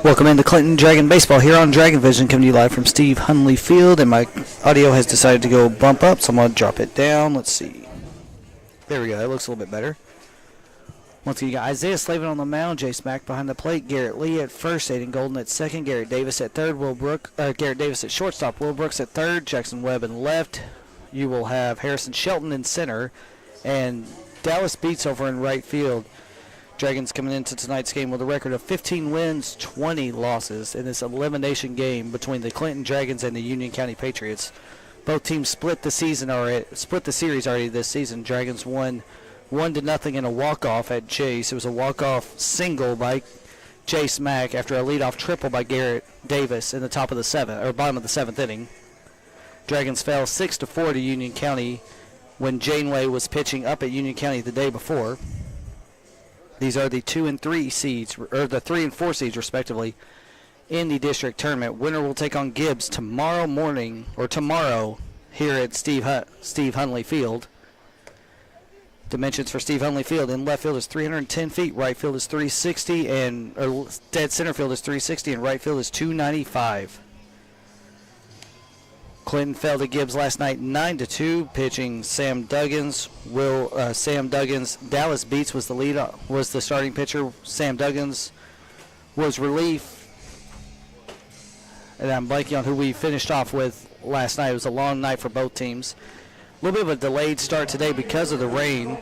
Welcome into Clinton Dragon Baseball here on Dragon Vision, coming to you live from Steve Hunley Field, and my audio has decided to go bump up, so I'm going to drop it down. Let's see. There we go. That looks a little bit better. Once again, you got Isaiah Slavin on the mound, Jay Smack behind the plate, Garrett Lee at first, Aiden Golden at second, Garrett Davis at third, Garrett Davis at shortstop, Will Brooks at third, Jackson Webb in left. You will have Harrison Shelton in center, and Dallas Beats over in right field. Dragons coming into tonight's game with a record of 15 wins, 20 losses in this elimination game between the Clinton Dragons and the Union County Patriots. Both teams split the series already this season. Dragons won 1-0 in a walk-off at Chase. It was a walk-off single by Jay Smack after a leadoff triple by Garrett Davis in the bottom of the seventh inning. Dragons fell 6-4 to Union County when Janeway was pitching up at Union County the day before. These are the 2 and 3 seeds, or the 3 and 4 seeds, respectively, in the district tournament. Winner will take on Gibbs tomorrow here at Steve Hunley Field. Dimensions for Steve Hunley Field: in left field is 310 feet, right field is 360, and dead center field is 360, and right field is 295. Clinton fell to Gibbs last night 9-2, pitching Sam Duggins. Dallas Beats was the starting pitcher. Sam Duggins was relief. And I'm blanking on who we finished off with last night. It was a long night for both teams. A little bit of a delayed start today because of the rain.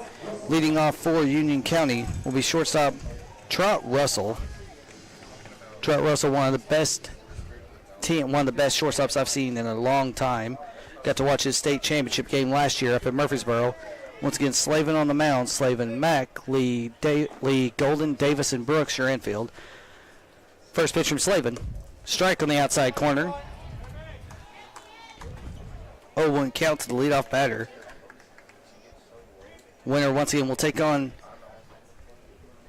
Leading off for Union County will be shortstop Trot Russell. Trot Russell, one of the best shortstops I've seen in a long time. Got to watch his state championship game last year up at Murfreesboro. Once again, Slavin on the mound. Slavin, Mack, Lee, Golden, Davis, and Brooks are infield. First pitch from Slavin. Strike on the outside corner. 0-1 count to the leadoff batter. Winner once again will take on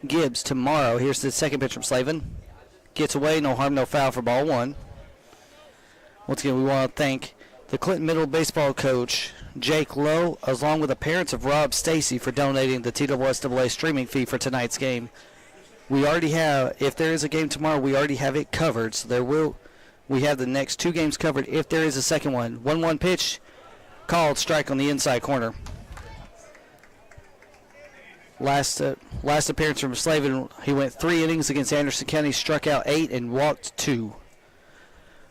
Gibbs tomorrow. Here's the second pitch from Slavin. Gets away, no harm, no foul for ball one. Once again, we want to thank the Clinton Middle baseball coach, Jake Lowe, along with the parents of Rob Stacy, for donating the TWSAA streaming fee for tonight's game. We already have, if there is a game tomorrow, we already have it covered. So we have the next two games covered if there is a second one. 1-1 pitch, called strike on the inside corner. Last appearance from Slavin, he went 3 innings against Anderson County, struck out 8 and walked 2.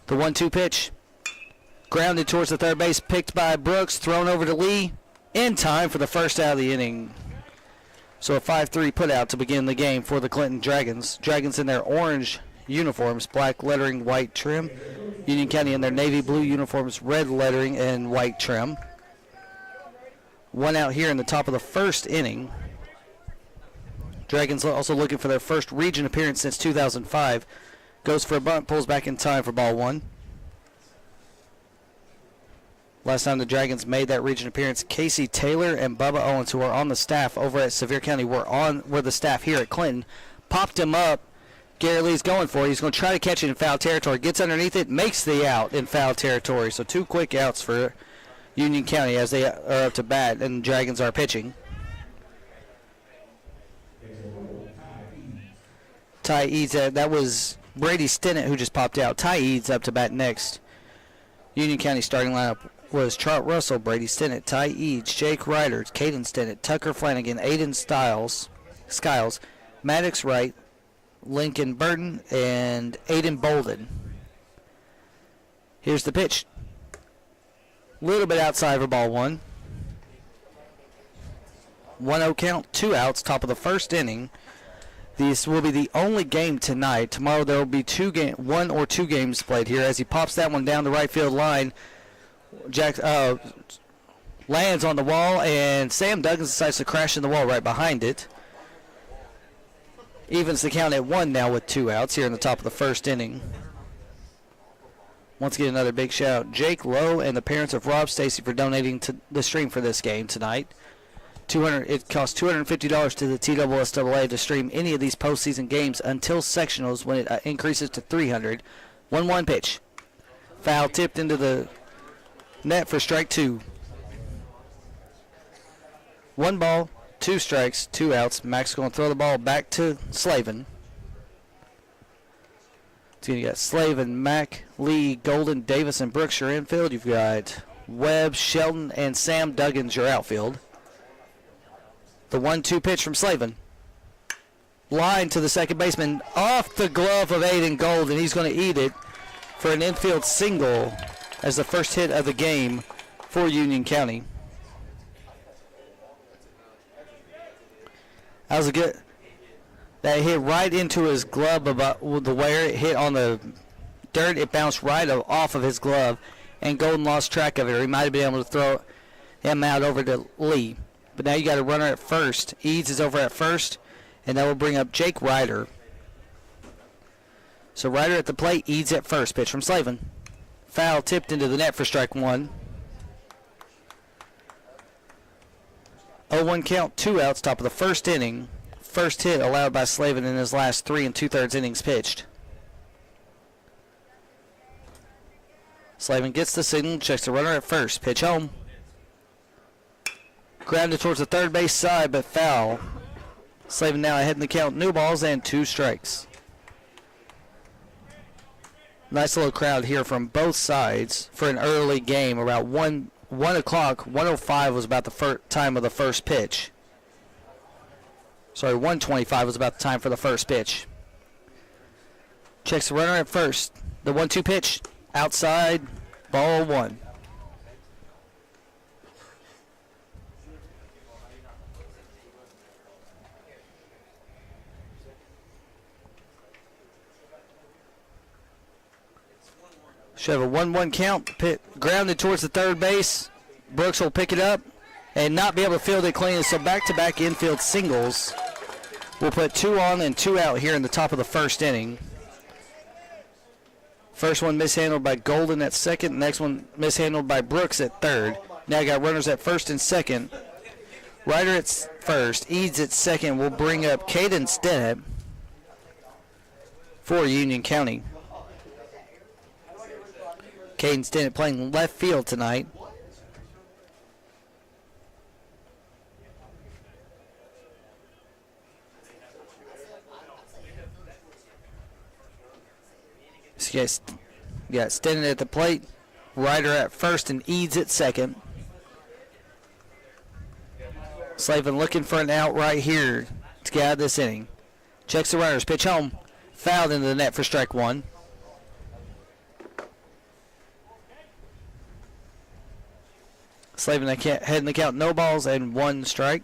The 1-2 pitch, grounded towards the third base, picked by Brooks, thrown over to Lee, in time for the first out of the inning. So a 5-3 putout to begin the game for the Clinton Dragons. Dragons in their orange uniforms, black lettering, white trim. Union County in their navy blue uniforms, red lettering and white trim. One out here in the top of the first inning. Dragons also looking for their first region appearance since 2005. Goes for a bunt, pulls back in time for ball one. Last time the Dragons made that region appearance, Casey Taylor and Bubba Owens, who are on the staff over at Sevier County, were the staff here at Clinton. Popped him up. Garrett Lee's going for it. He's going to try to catch it in foul territory. Gets underneath it, makes the out in foul territory. So 2 quick outs for Union County as they are up to bat and the Dragons are pitching. Ty Eads, that was Brady Stinnett who just popped out. Ty Eads up to bat next. Union County starting lineup was Trot Russell, Brady Stinnett, Ty Eads, Jake Ryder, Caden Stinnett, Tucker Flanagan, Aiden Skiles, Maddox Wright, Lincoln Burton, and Aiden Bolden. Here's the pitch. Little bit outside for ball one. 1-0 count, 2 outs, top of the first inning. This will be the only game tonight. Tomorrow there will be 1 or 2 games played here. As he pops that one down the right field line, Jack lands on the wall, and Sam Duggins decides to crash in the wall right behind it. Evens the count at 1 now with 2 outs here in the top of the first inning. Once again, another big shout out Jake Lowe and the parents of Rob Stacy for donating to the stream for this game tonight. It costs $250 to the TWSAA to stream any of these postseason games until sectionals, when it increases to $300. 1-1 pitch. Foul tipped into the net for strike 2. 1 ball, 2 strikes, 2 outs. Max going to throw the ball back to Slavin. So you got Slavin, Mack, Lee, Golden, Davis, and Brooks your infield. You've got Webb, Shelton, and Sam Duggins your outfield. The 1-2 pitch from Slavin. Line to the second baseman. Off the glove of Aiden Golden. He's going to eat it for an infield single as the first hit of the game for Union County. That was a good. That hit right into his glove about the where it hit on the dirt. It bounced right off of his glove, and Golden lost track of it. Or he might have been able to throw him out over to Lee. But now you got a runner at first. Eads is over at first, and that will bring up Jake Ryder. So Ryder at the plate, Eads at first. Pitch from Slavin. Foul tipped into the net for strike one. 0-1 count, 2 outs, top of the first inning. First hit allowed by Slavin in his last 3 2/3 innings pitched. Slavin gets the signal, checks the runner at first. Pitch home. Grounded towards the third base side, but foul. Slavin now ahead in the count, new balls and 2 strikes. Nice little crowd here from both sides for an early game. About 1 o'clock, 1:05 was about the time of the first pitch. Sorry, 1:25 was about the time for the first pitch. Checks the runner at first. The 1-2 pitch, outside, ball 1. Should have a 1-1 count. Grounded towards the third base. Brooks will pick it up and not be able to field it clean. So back-to-back infield singles. We'll put 2 on and 2 out here in the top of the first inning. First one mishandled by Golden at second. Next one mishandled by Brooks at third. Now you got runners at first and second. Ryder at first. Eads at second. We'll bring up Caden Stennett for Union County. Caden Stennett playing left field tonight. So you got Stennett at the plate, Ryder at first, and Eads at second. Slavin looking for an out right here to get out of this inning. Checks the runners, pitch home, fouled into the net for strike 1. Slavin head in the count, no balls and 1 strike.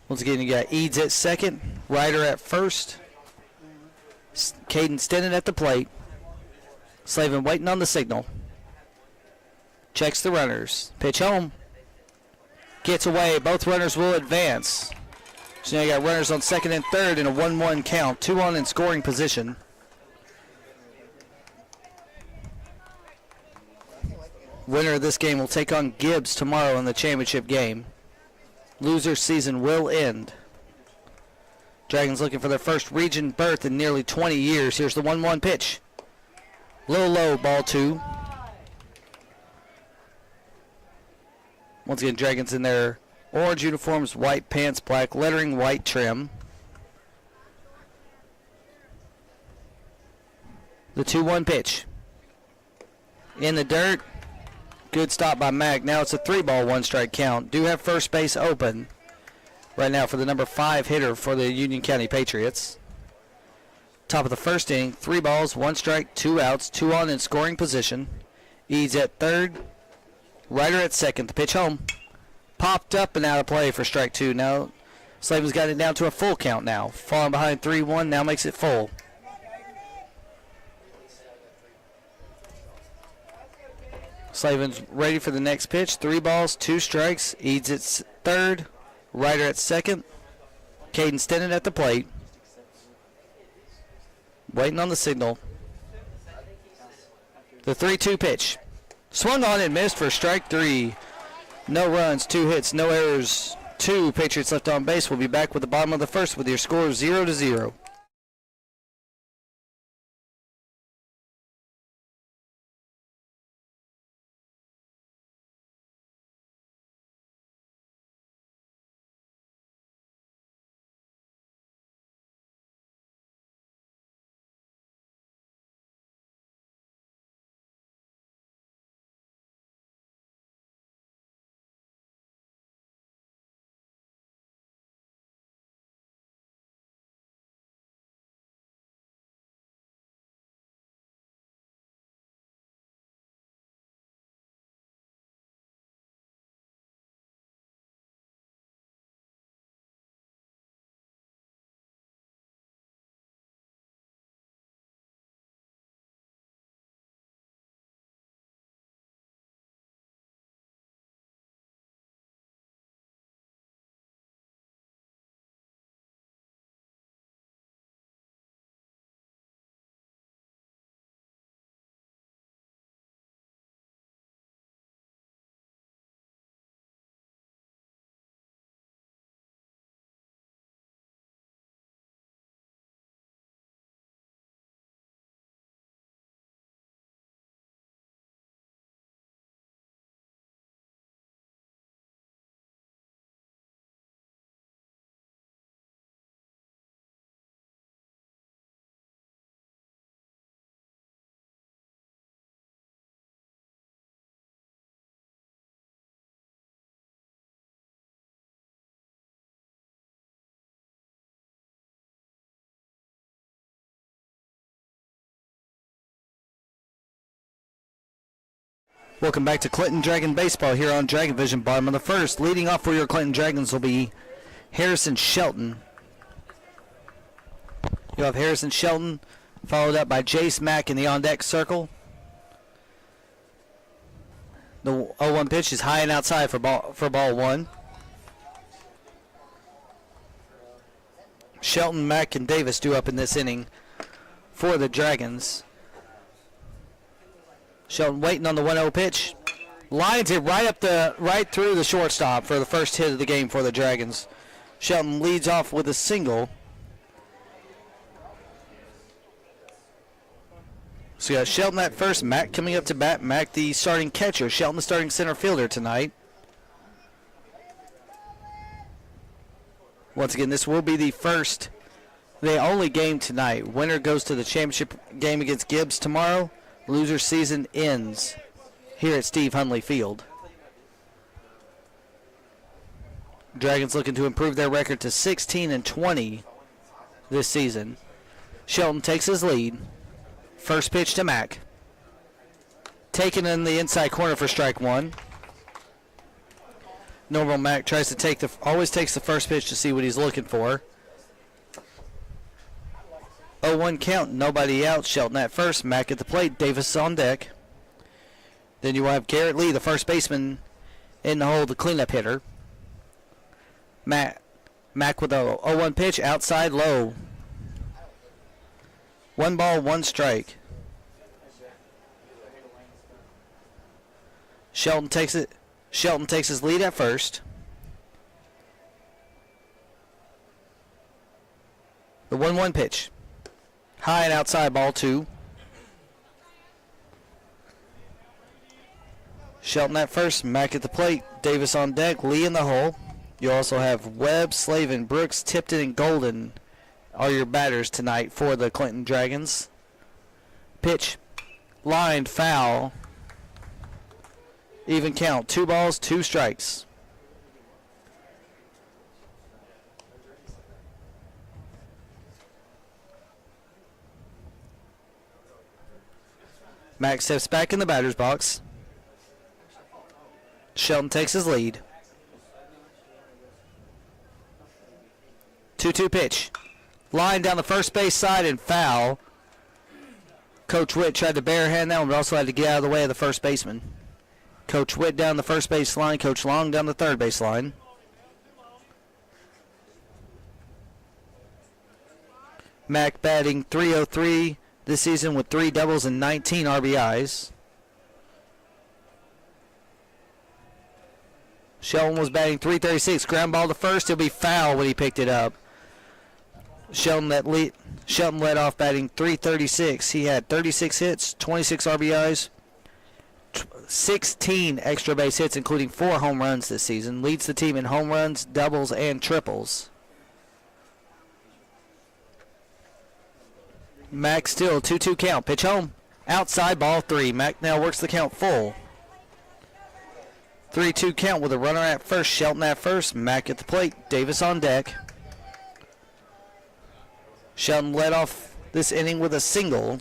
Once again, you got Eads at second, Ryder at first, Caden Stennett at the plate. Slavin waiting on the signal. Checks the runners. Pitch home. Gets away. Both runners will advance. So now you got runners on second and third in a 1-1 count. 2 on in scoring position. Winner of this game will take on Gibbs tomorrow in the championship game. Loser's season will end. Dragons looking for their first region berth in nearly 20 years. Here's the 1-1 pitch. Little low, ball 2. Once again, Dragons in their orange uniforms, white pants, black lettering, white trim. The 2-1 pitch. In the dirt. Good stop by Mack. Now it's a 3-ball, 1-strike count. Do have first base open right now for the number 5 hitter for the Union County Patriots. Top of the first inning, 3 balls, 1 strike, 2 outs, 2 on in scoring position. Eads at third, Ryder at second. The pitch home. Popped up and out of play for strike 2. Now Slavin's got it down to a full count now. Falling behind 3-1, now makes it full. Slavin's ready for the next pitch. 3 balls, 2 strikes. Eads at third, Ryder at second. Caden Stennett at the plate. Waiting on the signal. The 3-2 pitch. Swung on and missed for strike 3. No runs, 2 hits, no errors. 2 Patriots left on base. We'll be back with the bottom of the first with your score of 0-0. Welcome back to Clinton Dragon Baseball here on Dragon Vision. Bottom of the first. Leading off for your Clinton Dragons will be Harrison Shelton. You'll have Harrison Shelton followed up by Jace Mack in the on-deck circle. The 0-1 pitch is high and outside for ball one. Shelton, Mack, and Davis due up in this inning for the Dragons. Shelton waiting on the 1-0 pitch. Lines it right through the shortstop for the first hit of the game for the Dragons. Shelton leads off with a single. So you got Shelton at first, Mack coming up to bat. Mack the starting catcher, Shelton the starting center fielder tonight. Once again, this will be the only game tonight. Winner goes to the championship game against Gibbs tomorrow. Loser season ends here at Steve Hunley Field. Dragons looking to improve their record to 16-20 this season. Shelton takes his lead. First pitch to Mack. Taken in the inside corner for strike one. Normal Mack tries to always takes the first pitch to see what he's looking for. 0-1 count, nobody out. Shelton at first, Mack at the plate, Davis on deck. Then you will have Garrett Lee, the first baseman, in the hole, the cleanup hitter. Mack with a 0-1 pitch, outside low. 1 ball, 1 strike. Shelton takes his lead at first. The 1-1 pitch. High and outside, ball 2. Shelton at first, Mack at the plate, Davis on deck, Lee in the hole. You also have Webb, Slavin, Brooks, Tipton, and Golden are your batters tonight for the Clinton Dragons. Pitch, lined, foul. Even count, 2 balls, 2 strikes. Mack steps back in the batter's box. Shelton takes his lead. 2-2 pitch. Line down the first base side and foul. Coach Witt tried to barehand that one, but also had to get out of the way of the first baseman. Coach Witt down the first base line. Coach Long down the third base line. Mack batting .303 this season with 3 doubles and 19 RBIs. Shelton was batting .336. Ground ball to first. He'll be foul when he picked it up. Shelton led off batting .336. He had 36 hits, 26 RBIs, 16 extra base hits, including 4 home runs this season. Leads the team in home runs, doubles, and triples. Mack still 2-2 count. Pitch home. Outside, ball 3. Mack now works the count full. 3-2 count with a runner at first. Shelton at first. Mack at the plate. Davis on deck. Shelton led off this inning with a single.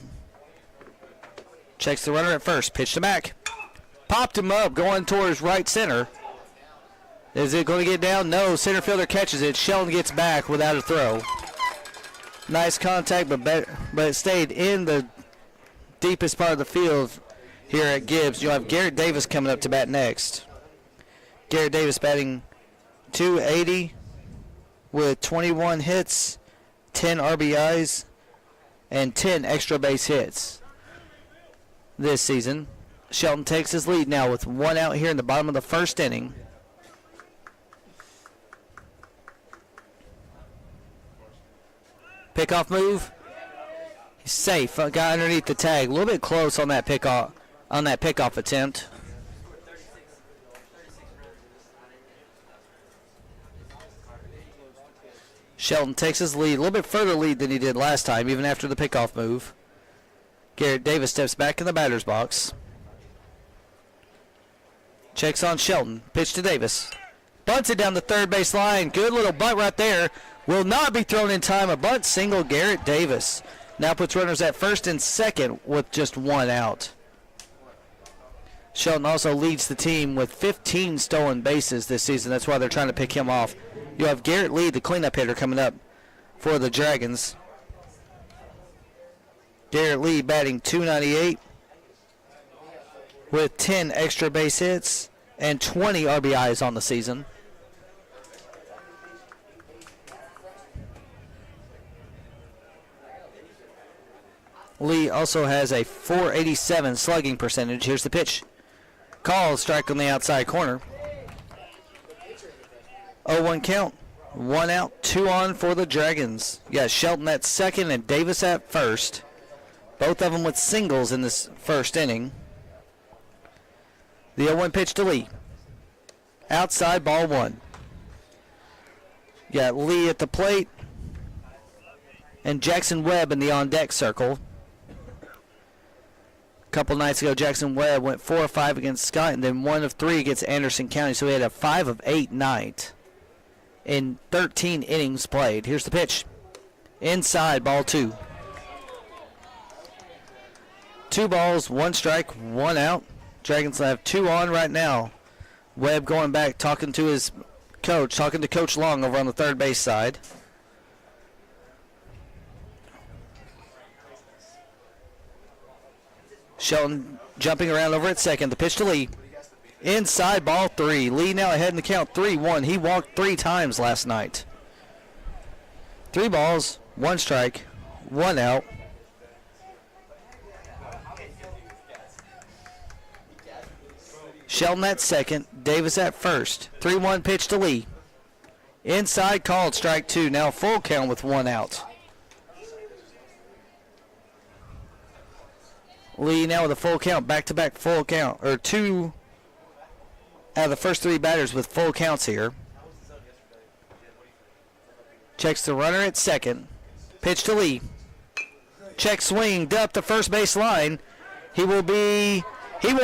Checks the runner at first. Pitch to Mack. Popped him up going towards right center. Is it going to get down? No. Center fielder catches it. Shelton gets back without a throw. Nice contact, but it stayed in the deepest part of the field here at Gibbs. You'll have Garrett Davis coming up to bat next. Garrett Davis batting .280 with 21 hits, 10 RBIs, and 10 extra base hits this season. Shelton takes his lead now with 1 out here in the bottom of the first inning. Pickoff move. He's safe. Got underneath the tag. A little bit close on that pickoff attempt. Shelton takes his lead, a little bit further lead than he did last time, even after the pickoff move. Garrett Davis steps back in the batter's box. Checks on Shelton. Pitch to Davis. Bunts it down the third base line. Good little bunt right there. Will not be thrown in time. A bunt single, Garrett Davis. Now puts runners at first and second with just 1 out. Shelton also leads the team with 15 stolen bases this season. That's why they're trying to pick him off. You have Garrett Lee, the cleanup hitter, coming up for the Dragons. Garrett Lee batting .298 with 10 extra base hits and 20 RBIs on the season. Lee also has a .487 slugging percentage. Here's the pitch. Call, strike on the outside corner. 0-1 count. 1 out, 2 on for the Dragons. You got Shelton at second and Davis at first. Both of them with singles in this first inning. The 0-1 pitch to Lee. Outside, ball 1. You got Lee at the plate and Jackson Webb in the on-deck circle. A couple nights ago, Jackson Webb went 4 of 5 against Scott and then 1 of 3 against Anderson County. So he had a 5 of 8 night in 13 innings played. Here's the pitch. Inside, ball 2. 2 balls, 1 strike, 1 out. Dragons have 2 on right now. Webb going back, talking to his coach, talking to Coach Long over on the third base side. Shelton jumping around over at second. The pitch to Lee. Inside, ball 3. Lee now ahead in the count 3-1. He walked 3 times last night. 3 balls, 1 strike, 1 out. Shelton at second. Davis at first. 3-1 pitch to Lee. Inside, called, strike 2. Now full count with 1 out. Lee now with a full count, back-to-back full count, or 2 out of the first 3 batters with full counts here. Checks the runner at second. Pitch to Lee. Check swing, up the first base line. He will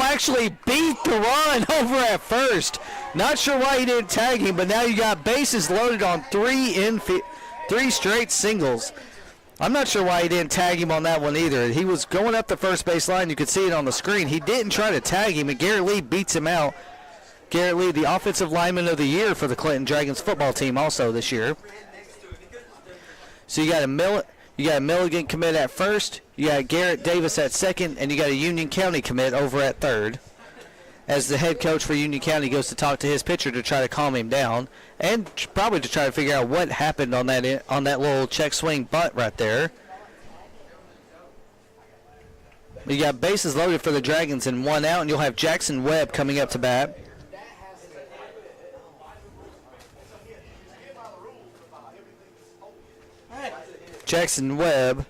actually beat the run over at first. Not sure why he didn't tag him, but now you got bases loaded on 3 straight singles. I'm not sure why he didn't tag him on that one either. He was going up the first base line. You could see it on the screen. He didn't try to tag him, and Garrett Lee beats him out. Garrett Lee, the offensive lineman of the year for the Clinton Dragons football team also this year. So you got a Milligan commit at first. You got Garrett Davis at second, and you got a Union County commit over at third. As the head coach for Union County goes to talk to his pitcher to try to calm him down, and probably to try to figure out what happened on that little check swing bunt right there. You got bases loaded for the Dragons and 1 out, and you'll have Jackson Webb coming up to bat. Jackson Webb,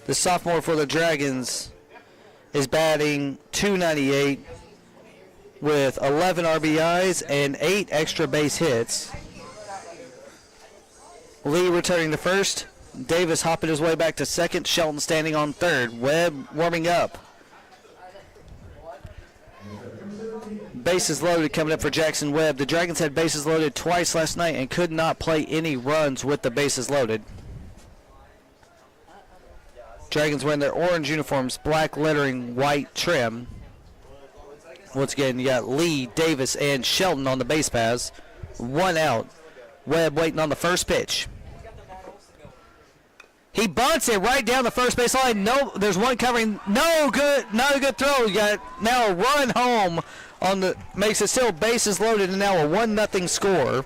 the sophomore for the Dragons, is batting .298 with 11 RBIs and 8 extra base hits. Lee returning to first. Davis hopping his way back to second. Shelton standing on third. Webb warming up. Bases loaded coming up for Jackson Webb. The Dragons had bases loaded twice last night and could not play any runs with the bases loaded. Dragons wearing their orange uniforms, black lettering, white trim. Once again, you got Lee, Davis, and Shelton on the base paths. 1 out. Webb waiting on the first pitch. He bunts it right down the first base line. No, there's one covering. No good, not a good throw. You got now a run home on the, makes it still bases loaded, and now a 1-0 score.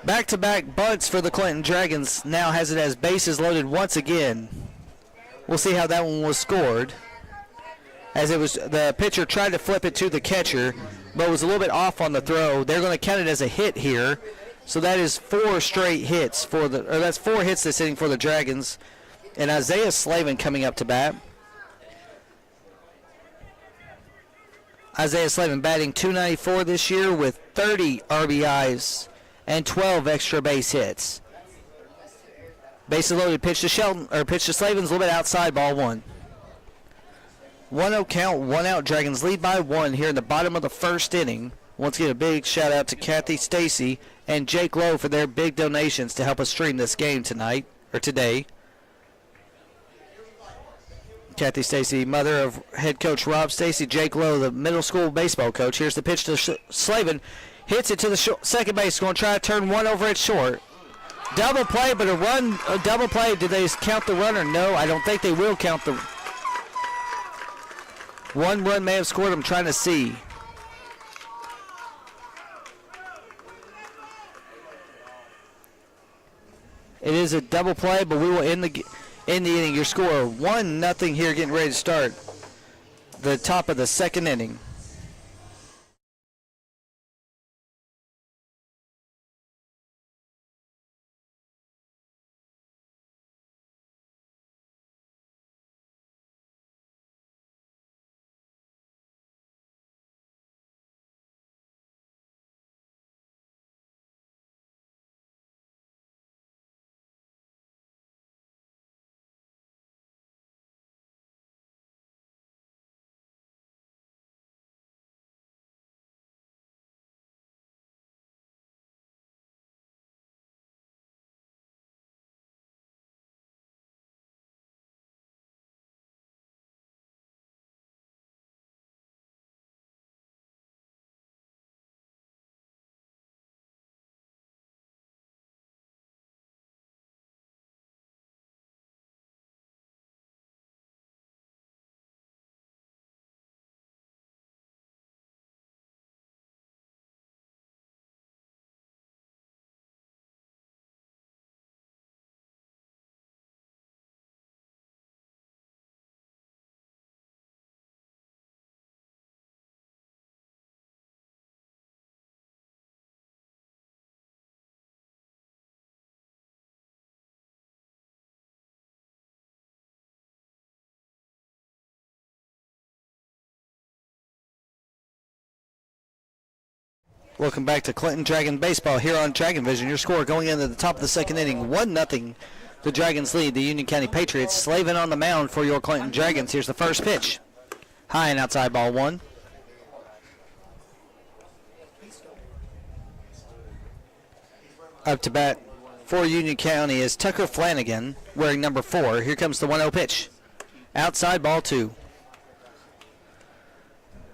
Back-to-back bunts for the Clinton Dragons now has it as bases loaded once again. We'll see how that one was scored. As it was, the pitcher tried to flip it to the catcher, but was a little bit off on the throw. They're going to count it as a hit here. So that is 4 straight hits for the, or that's 4 hits this inning for the Dragons. And Isaiah Slavin coming up to bat. Isaiah Slavin batting .294 this year with 30 RBIs and 12 extra base hits. Bases loaded, pitch to Shelton, or pitch to Slavin's a little bit outside, ball 1. 1-0 count, 1 out. Dragons lead by 1 here in the bottom of the first inning. Once again, a big shout out to Kathy Stacy and Jake Lowe for their big donations to help us stream this game tonight, or today. Kathy Stacy, mother of head coach Rob Stacy, Jake Lowe, the middle school baseball coach. Here's the pitch to Slavin. Hits it to the second base. Going to try to turn one over at short. Double play, but a double play. Did they count the runner? No, I don't think they will count the. One run may have scored. I'm trying to see. It is a double play, but we will end the inning. Your score 1-0 here, getting ready to start the top of the second inning. Welcome back to Clinton Dragon Baseball here on Dragon Vision. Your score going into the top of the second inning, 1-0. The Dragons lead the Union County Patriots. Slavin on the mound for your Clinton Dragons. Here's the first pitch. High and outside, ball one. Up to bat for Union County is Tucker Flanagan, wearing number 4. Here comes the 1-0 pitch. Outside, ball 2.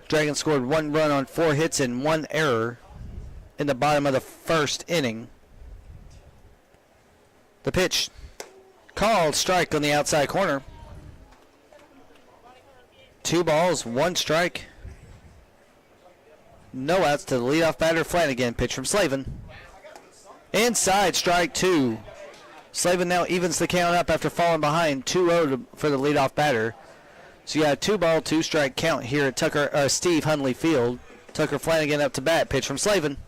Dragons scored 1 run on 4 hits and 1 error in the bottom of the first inning. The pitch called, strike on the outside corner. 2 balls, 1 strike. No outs to the leadoff batter Flanagan. Pitch from Slavin. Inside, strike 2. Slavin now evens the count up after falling behind 2-0 for the leadoff batter. So you got a 2-ball, 2-strike count here at Steve Hundley Field. Tucker Flanagan up to bat. Pitch from Slavin.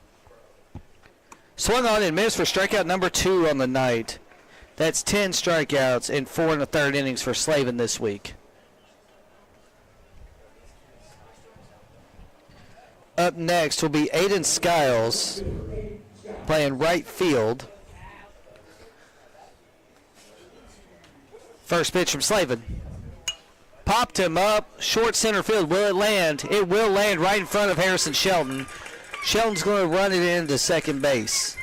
Swung on and missed for strikeout number 2 on the night. That's 10 strikeouts in 4 1/3 innings for Slavin this week. Up next will be Aiden Skiles playing right field. First pitch from Slavin. Popped him up, short center field. Will it land? It will land right in front of Harrison Shelton. Shelton's going to run it into second base.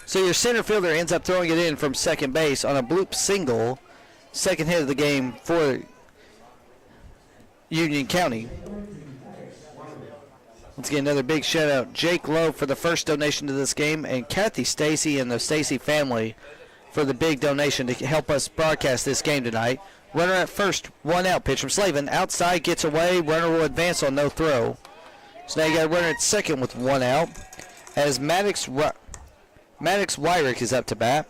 So your center fielder ends up throwing it in from second base on a bloop single. Second hit of the game for Union County. Let's get another big shout out. Jake Lowe for the first donation to this game, and Kathy Stacy and the Stacy family for the big donation to help us broadcast this game tonight. Runner at first, 1 out. Pitch from Slavin. Outside, gets away. Runner will advance on no throw. So now you got a runner at second with 1 out. As Maddox Wyrick is up to bat.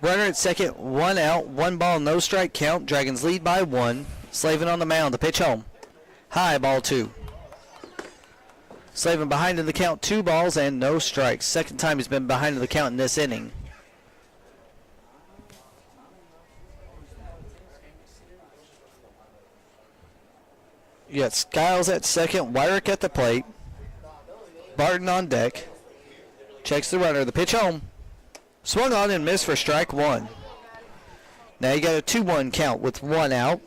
Runner at second, 1 out. 1 ball, no strike count. Dragons lead by 1. Slavin on the mound. The pitch home. High, ball 2. Slavin behind in the count, 2 balls and no strikes. Second time he's been behind in the count in this inning. You got Skiles at second, Wyrick at the plate. Barton on deck. Checks the runner. The pitch home. Swung on and missed for strike 1. Now you got a 2-1 count with 1 out.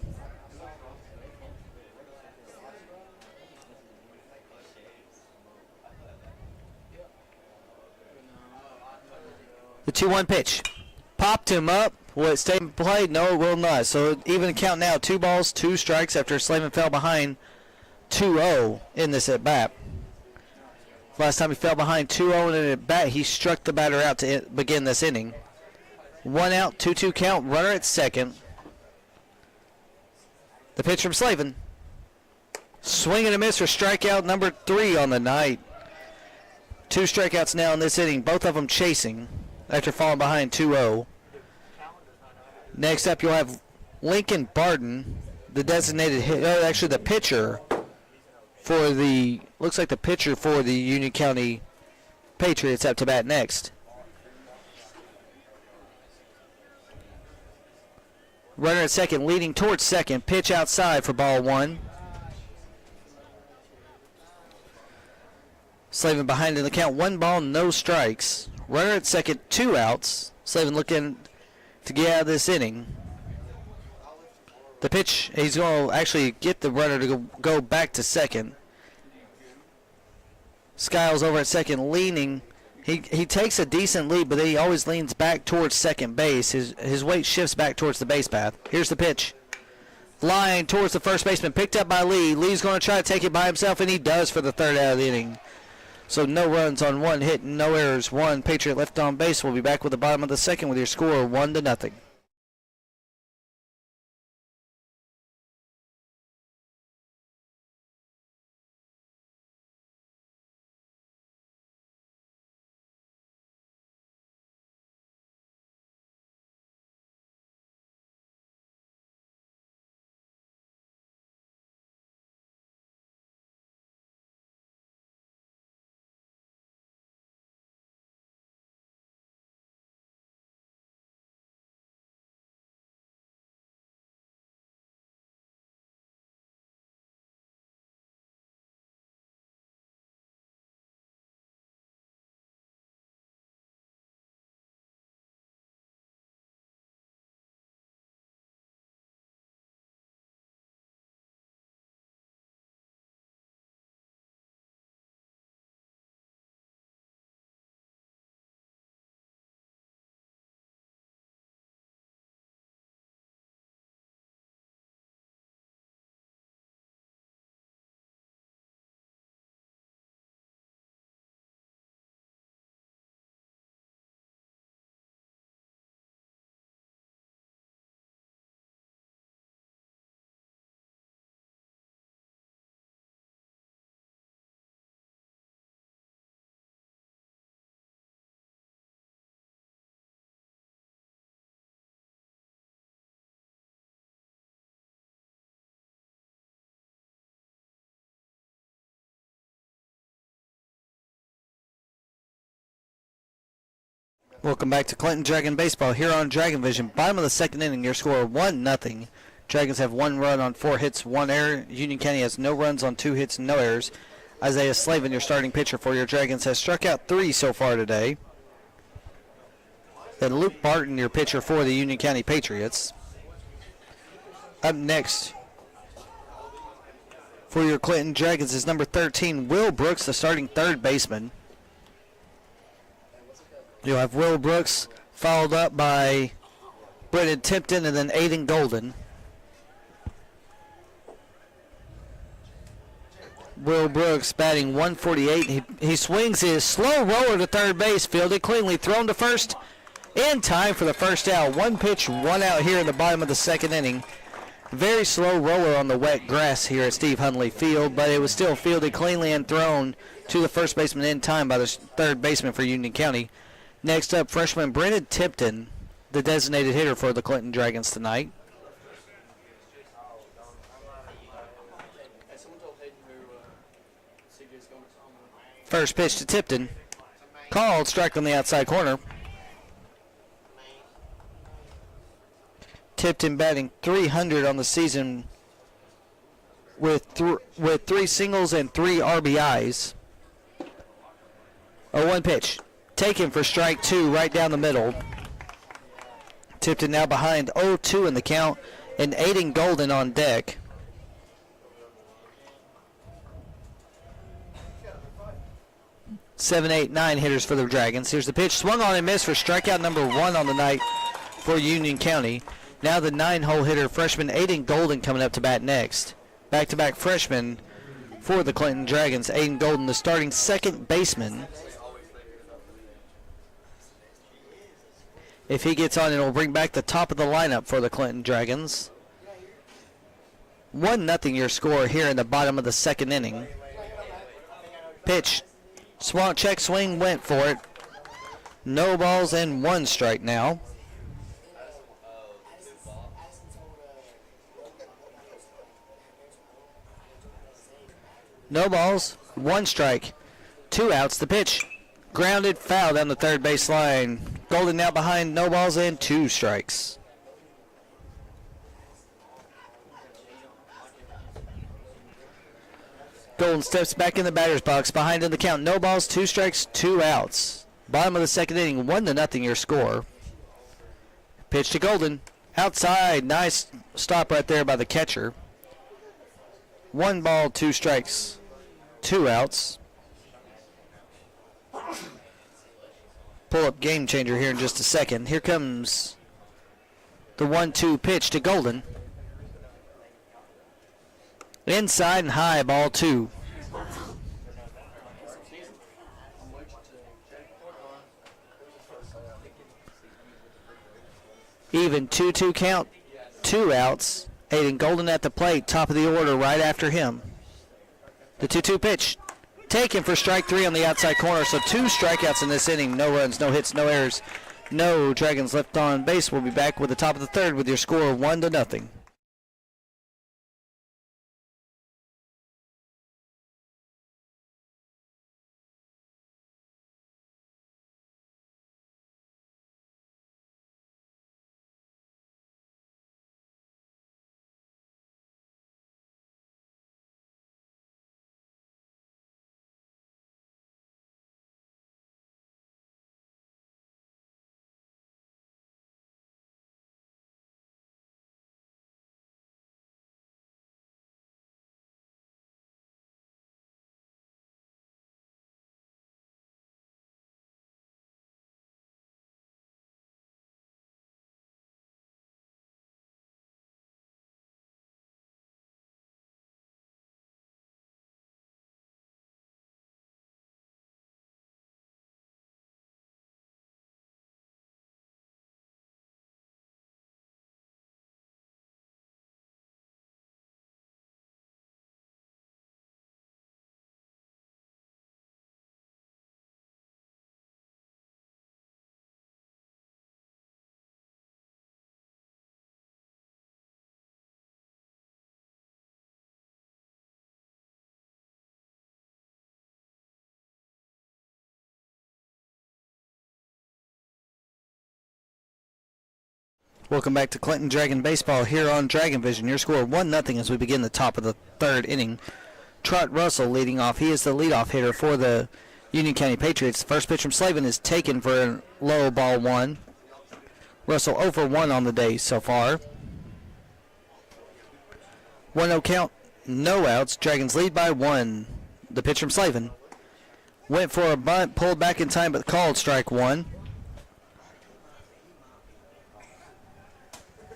The 2-1 pitch. Popped him up. Will it stay in play? No, it will not. So even count now, 2 balls, 2 strikes after Slavin fell behind 2-0 in this at bat. Last time he fell behind 2-0 in an at bat, he struck the batter out to begin this inning. 1 out, 2-2 count, runner at second. The pitch from Slavin. Swing and a miss for strikeout number 3 on the night. 2 strikeouts now in this inning, both of them chasing after falling behind 2-0. Next up, you'll have Lincoln Barton, the designated actually the pitcher for the, looks like the pitcher for the Union County Patriots up to bat next. Runner at second, leading towards second. Pitch outside for ball 1. Slavin behind in the count. 1 ball, no strikes. Runner at second, 2 outs. Slavin looking to get out of this inning. The pitch, he's going to actually get the runner to go back to second. Skiles over at second, leaning. He takes a decent lead, but then he always leans back towards second base. His weight shifts back towards the base path. Here's the pitch. Line towards the first baseman, picked up by Lee. Lee's going to try to take it by himself, and he does for the 3rd out of the inning. So no runs on 1 hit, no errors. 1 Patriot left on base. We'll be back with the bottom of the 2nd with your score 1-0. Welcome back to Clinton Dragon Baseball here on Dragon Vision. Bottom of the 2nd inning, your score 1-0. Dragons have 1 run on 4 hits, 1 error. Union County has no runs on 2 hits, no errors. Isaiah Slavin, your starting pitcher for your Dragons, has struck out 3 so far today. Then Luke Barton, your pitcher for the Union County Patriots. Up next for your Clinton Dragons is number 13, Will Brooks, the starting 3rd baseman. You'll have Will Brooks followed up by Brendan Tipton and then Aiden Golden. Will Brooks batting 148. He swings his slow roller to third base, fielded cleanly, thrown to first in time for the 1st out. 1 pitch, 1 out here in the bottom of the 2nd inning. Very slow roller on the wet grass here at Steve Hundley Field, but it was still fielded cleanly and thrown to the first baseman in time by the 3rd baseman for Union County. Next up, freshman Brendan Tipton, the designated hitter for the Clinton Dragons tonight. First pitch to Tipton. Called, strike on the outside corner. Tipton batting .300 on the season with 3 singles and 3 RBIs. 0-1 pitch. Taken for strike 2 right down the middle. Tipton now behind 0-2 in the count, and Aiden Golden on deck. Seven, 8, 9 hitters for the Dragons. Here's the pitch. Swung on and missed for strikeout number 1 on the night. for Union County. Now the 9-hole hitter, freshman Aiden Golden, coming up to bat next. Back-to-back freshman for the Clinton Dragons. Aiden Golden, the starting second baseman. If he gets on, it will bring back the top of the lineup for the Clinton Dragons. 1-0 your score here in the bottom of the second inning. Pitch. Swung, check swing, went for it. No balls and 1 strike now. No balls, 1 strike, 2 outs. The pitch, grounded, foul down the third base line. Golden now behind, no balls and 2 strikes. Golden steps back in the batter's box, behind in the count. No balls, 2 strikes, 2 outs. Bottom of the second inning, 1-0 your score. Pitch to Golden, outside, nice stop right there by the catcher. 1 ball, 2 strikes, 2 outs. Pull up game changer here in just a second. Here comes the 1-2 pitch to Golden. Inside and high, ball 2. Even 2-2 count, 2 outs. Aiden Golden at the plate, top of the order right after him. The 2-2 pitch, taken for strike 3 on the outside corner. So 2 strikeouts in this inning. No runs, no hits, no errors, no Dragons left on base. We'll be back with the top of the third with your score 1-0. Welcome back to Clinton Dragon Baseball here on Dragon Vision. Your score 1-0 as we begin the top of the third inning. Trot Russell leading off. He is the leadoff hitter for the Union County Patriots. The first pitch from Slavin is taken for a low, ball 1. Russell 0 for 1 on the day so far. 1-0 count, no outs. Dragons lead by 1. The pitch from Slavin went for a bunt, pulled back in time, but called strike 1.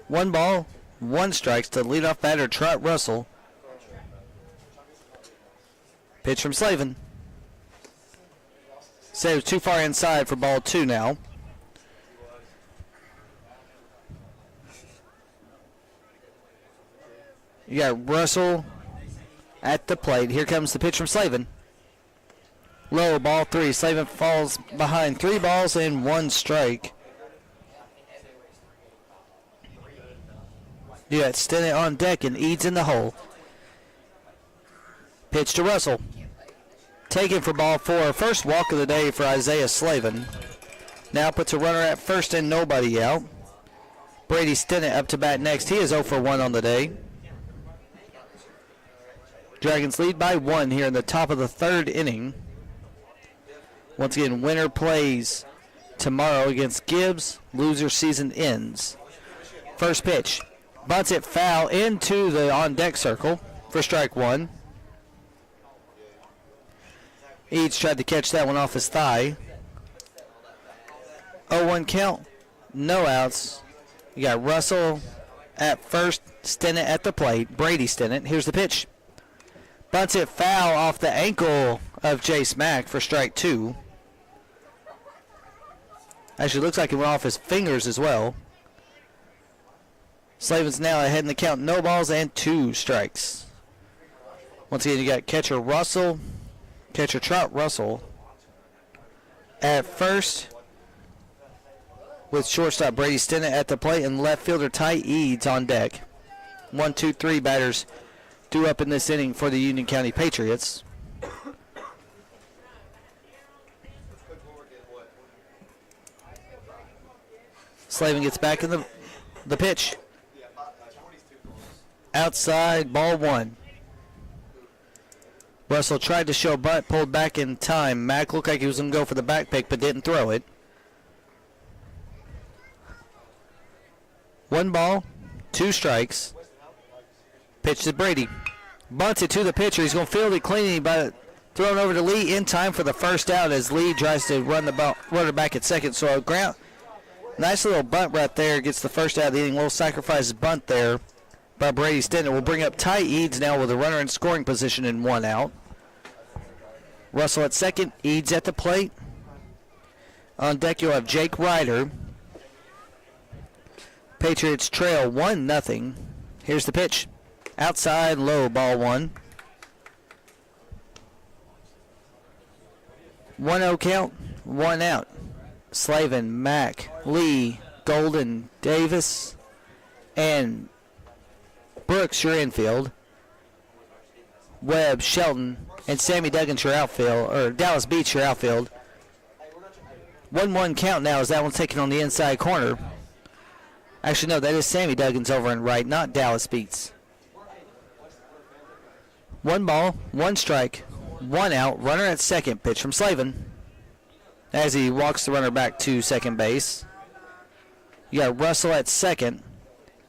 1 ball, 1 strikes to leadoff batter Trot Russell. Pitch from Slavin. Saves too far inside for ball 2 now. You got Russell at the plate. Here comes the pitch from Slavin. Low, ball 3. Slavin falls behind 3 balls and 1 strike. You got Stinnett on deck and Eads in the hole. Pitch to Russell. Taken for ball 4. First walk of the day for Isaiah Slavin. Now puts a runner at first and nobody out. Brady Stinnett up to bat next. He is 0 for 1 on the day. Dragons lead by 1 here in the top of the third inning. Once again, winner plays tomorrow against Gibbs. Loser season ends. First pitch. Bunts it foul into the on-deck circle for strike 1. Eads tried to catch that one off his thigh. 0-1 count, no outs. You got Russell at first, Stennett at the plate. Brady Stennett. Here's the pitch. Bunts it foul off the ankle of Jace Mack for strike 2. Actually, looks like it went off his fingers as well. Slavin's now ahead in the count. No balls and 2 strikes. Once again, you got catcher Trot Russell at first, with shortstop Brady Stennett at the plate and left fielder Ty Eads on deck. 1, 2, 3 batters due up in this inning for the Union County Patriots. Slavin gets back in the pitch. Outside, ball 1. Russell tried to show bunt, pulled back in time. Mack looked like he was going to go for the back pick, but didn't throw it. 1 ball, 2 strikes. Pitch to Brady. Bunts it to the pitcher. He's going to field it cleanly, but thrown over to Lee in time for the first out as Lee tries to run it back at second. So a nice little bunt right there gets the first out of the inning. Little sacrifice bunt there by Brady Stennett. Will bring up Ty Eads now with a runner in scoring position and 1 out. Russell at second, Eads at the plate. On deck you'll have Jake Ryder. Patriots trail 1-0. Here's the pitch. Outside, low, ball 1. 1-0 count, 1 out. Slavin, Mack, Lee, Golden, Davis, and Brooks, your infield. Webb, Shelton, and Sammy Duggins, your outfield, or Dallas Beach, your outfield. 1-1 count now as that one's taken on the inside corner. Actually, no, that is Sammy Duggins over in right, not Dallas Beats. 1 ball, 1 strike, 1 out. Runner at second. Pitch from Slavin as he walks the runner back to second base. You got Russell at second,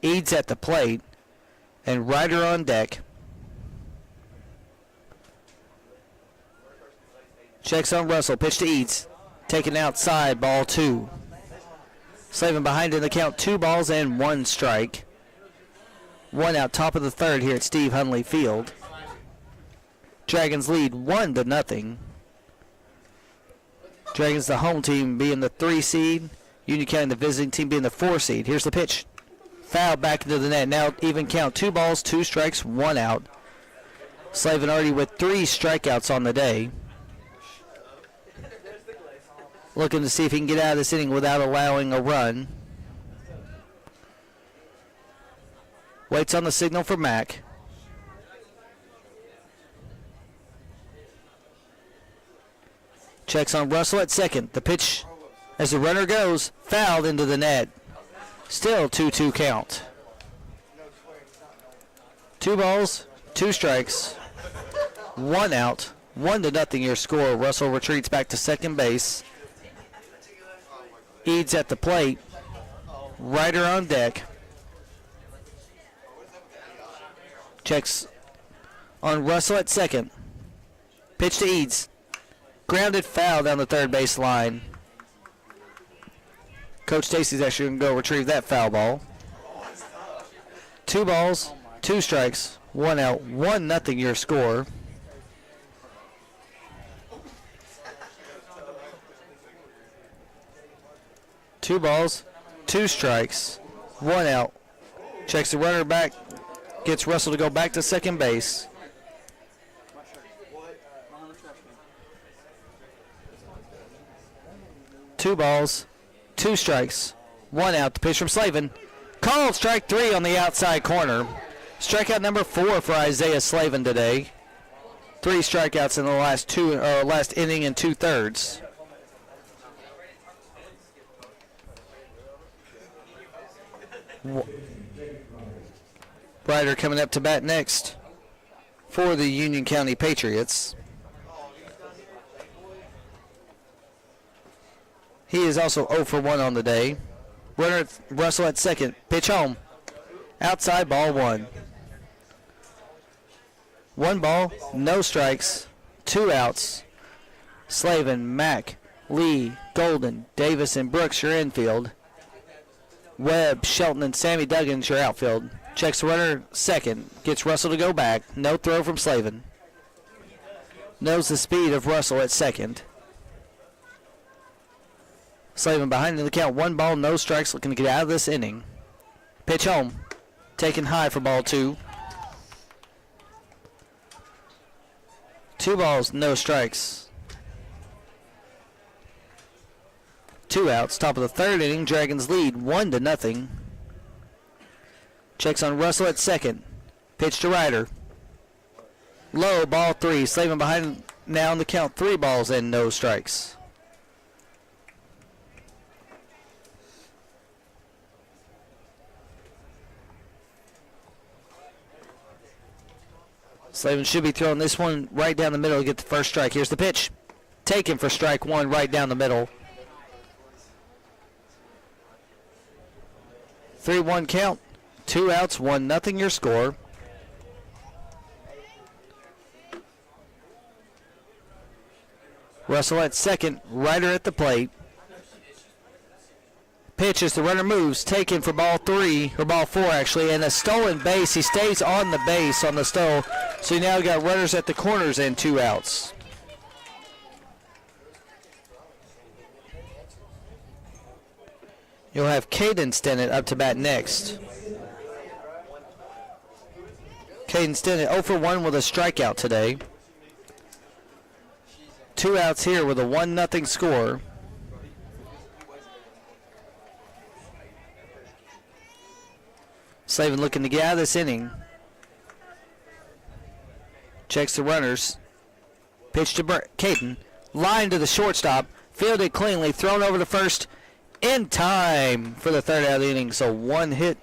Eads at the plate, and Ryder on deck. Checks on Russell. Pitch to Eads. Taken outside, ball 2. Slavin behind in the count, 2 balls and 1 strike. 1 out, top of the third here at Steve Hunley Field. Dragons lead 1-0. Dragons the home team being the 3 seed. Union County the visiting team being the 4 seed. Here's the pitch. Foul back into the net. Now even count, 2 balls, 2 strikes, 1 out. Slavin already with 3 strikeouts on the day. Looking to see if he can get out of this inning without allowing a run. Waits on the signal for Mack. Checks on Russell at second. The pitch as the runner goes, fouled into the net. Still 2-2 count. 2 balls, 2 strikes, 1 out. 1-0 your score. Russell retreats back to second base. Eads at the plate. Ryder on deck. Checks on Russell at second. Pitch to Eads. Grounded foul down the third base line. Coach Stacy's actually going to go retrieve that foul ball. 2 balls, 2 strikes, 1 out. 1-0 your score. Two balls, 2 strikes, 1 out. Checks the runner back, gets Russell to go back to second base. Two balls, 2 strikes, 1 out. The pitch from Slavin. Called strike 3 on the outside corner. Strikeout number 4 for Isaiah Slavin today. 3 strikeouts in the last inning and 2/3. Ryder coming up to bat next for the Union County Patriots. He is also 0 for 1 on the day. Runner Russell at second. Pitch home. Outside, ball 1. 1 ball, no strikes, 2 outs. Slavin, Mack, Lee, Golden, Davis, and Brooks, your infield. Webb, Shelton, and Sammy Duggan's your outfield. Checks the runner second. Gets Russell to go back. No throw from Slavin. Knows the speed of Russell at second. Slavin behind in the count. 1 ball, no strikes, looking to get out of this inning. Pitch home. Taken high for ball 2. 2 balls, no strikes. 2 outs. Top of the 3rd inning. Dragons lead 1-0. Checks on Russell at second. Pitch to Ryder. Low, ball 3. Slavin behind now in the count. 3 balls and no strikes. Slavin should be throwing this one right down the middle to get the first strike. Here's the pitch. Taken for strike 1 right down the middle. 3-1 count. 2 outs, 1-0 your score. Russell at second, Ryder at the plate. Pitch as the runner moves, taken for ball 3, or ball 4 actually, and a stolen base. He stays on the base on the stole, so you now got runners at the corners and 2 outs. You'll have Caden Stennett up to bat next. Caden Stennett 0 for 1 with a strikeout today. 2 outs here with a 1-0 score. Slavin looking to get out of this inning. Checks the runners. Pitch to Caden. Line to the shortstop. Fielded cleanly. Thrown over to first in time for the 3rd out of the inning. So 1 hit,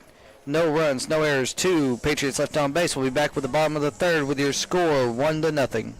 no runs, no errors. 2 Patriots left on base. We'll be back with the bottom of the 3rd with your score 1-0.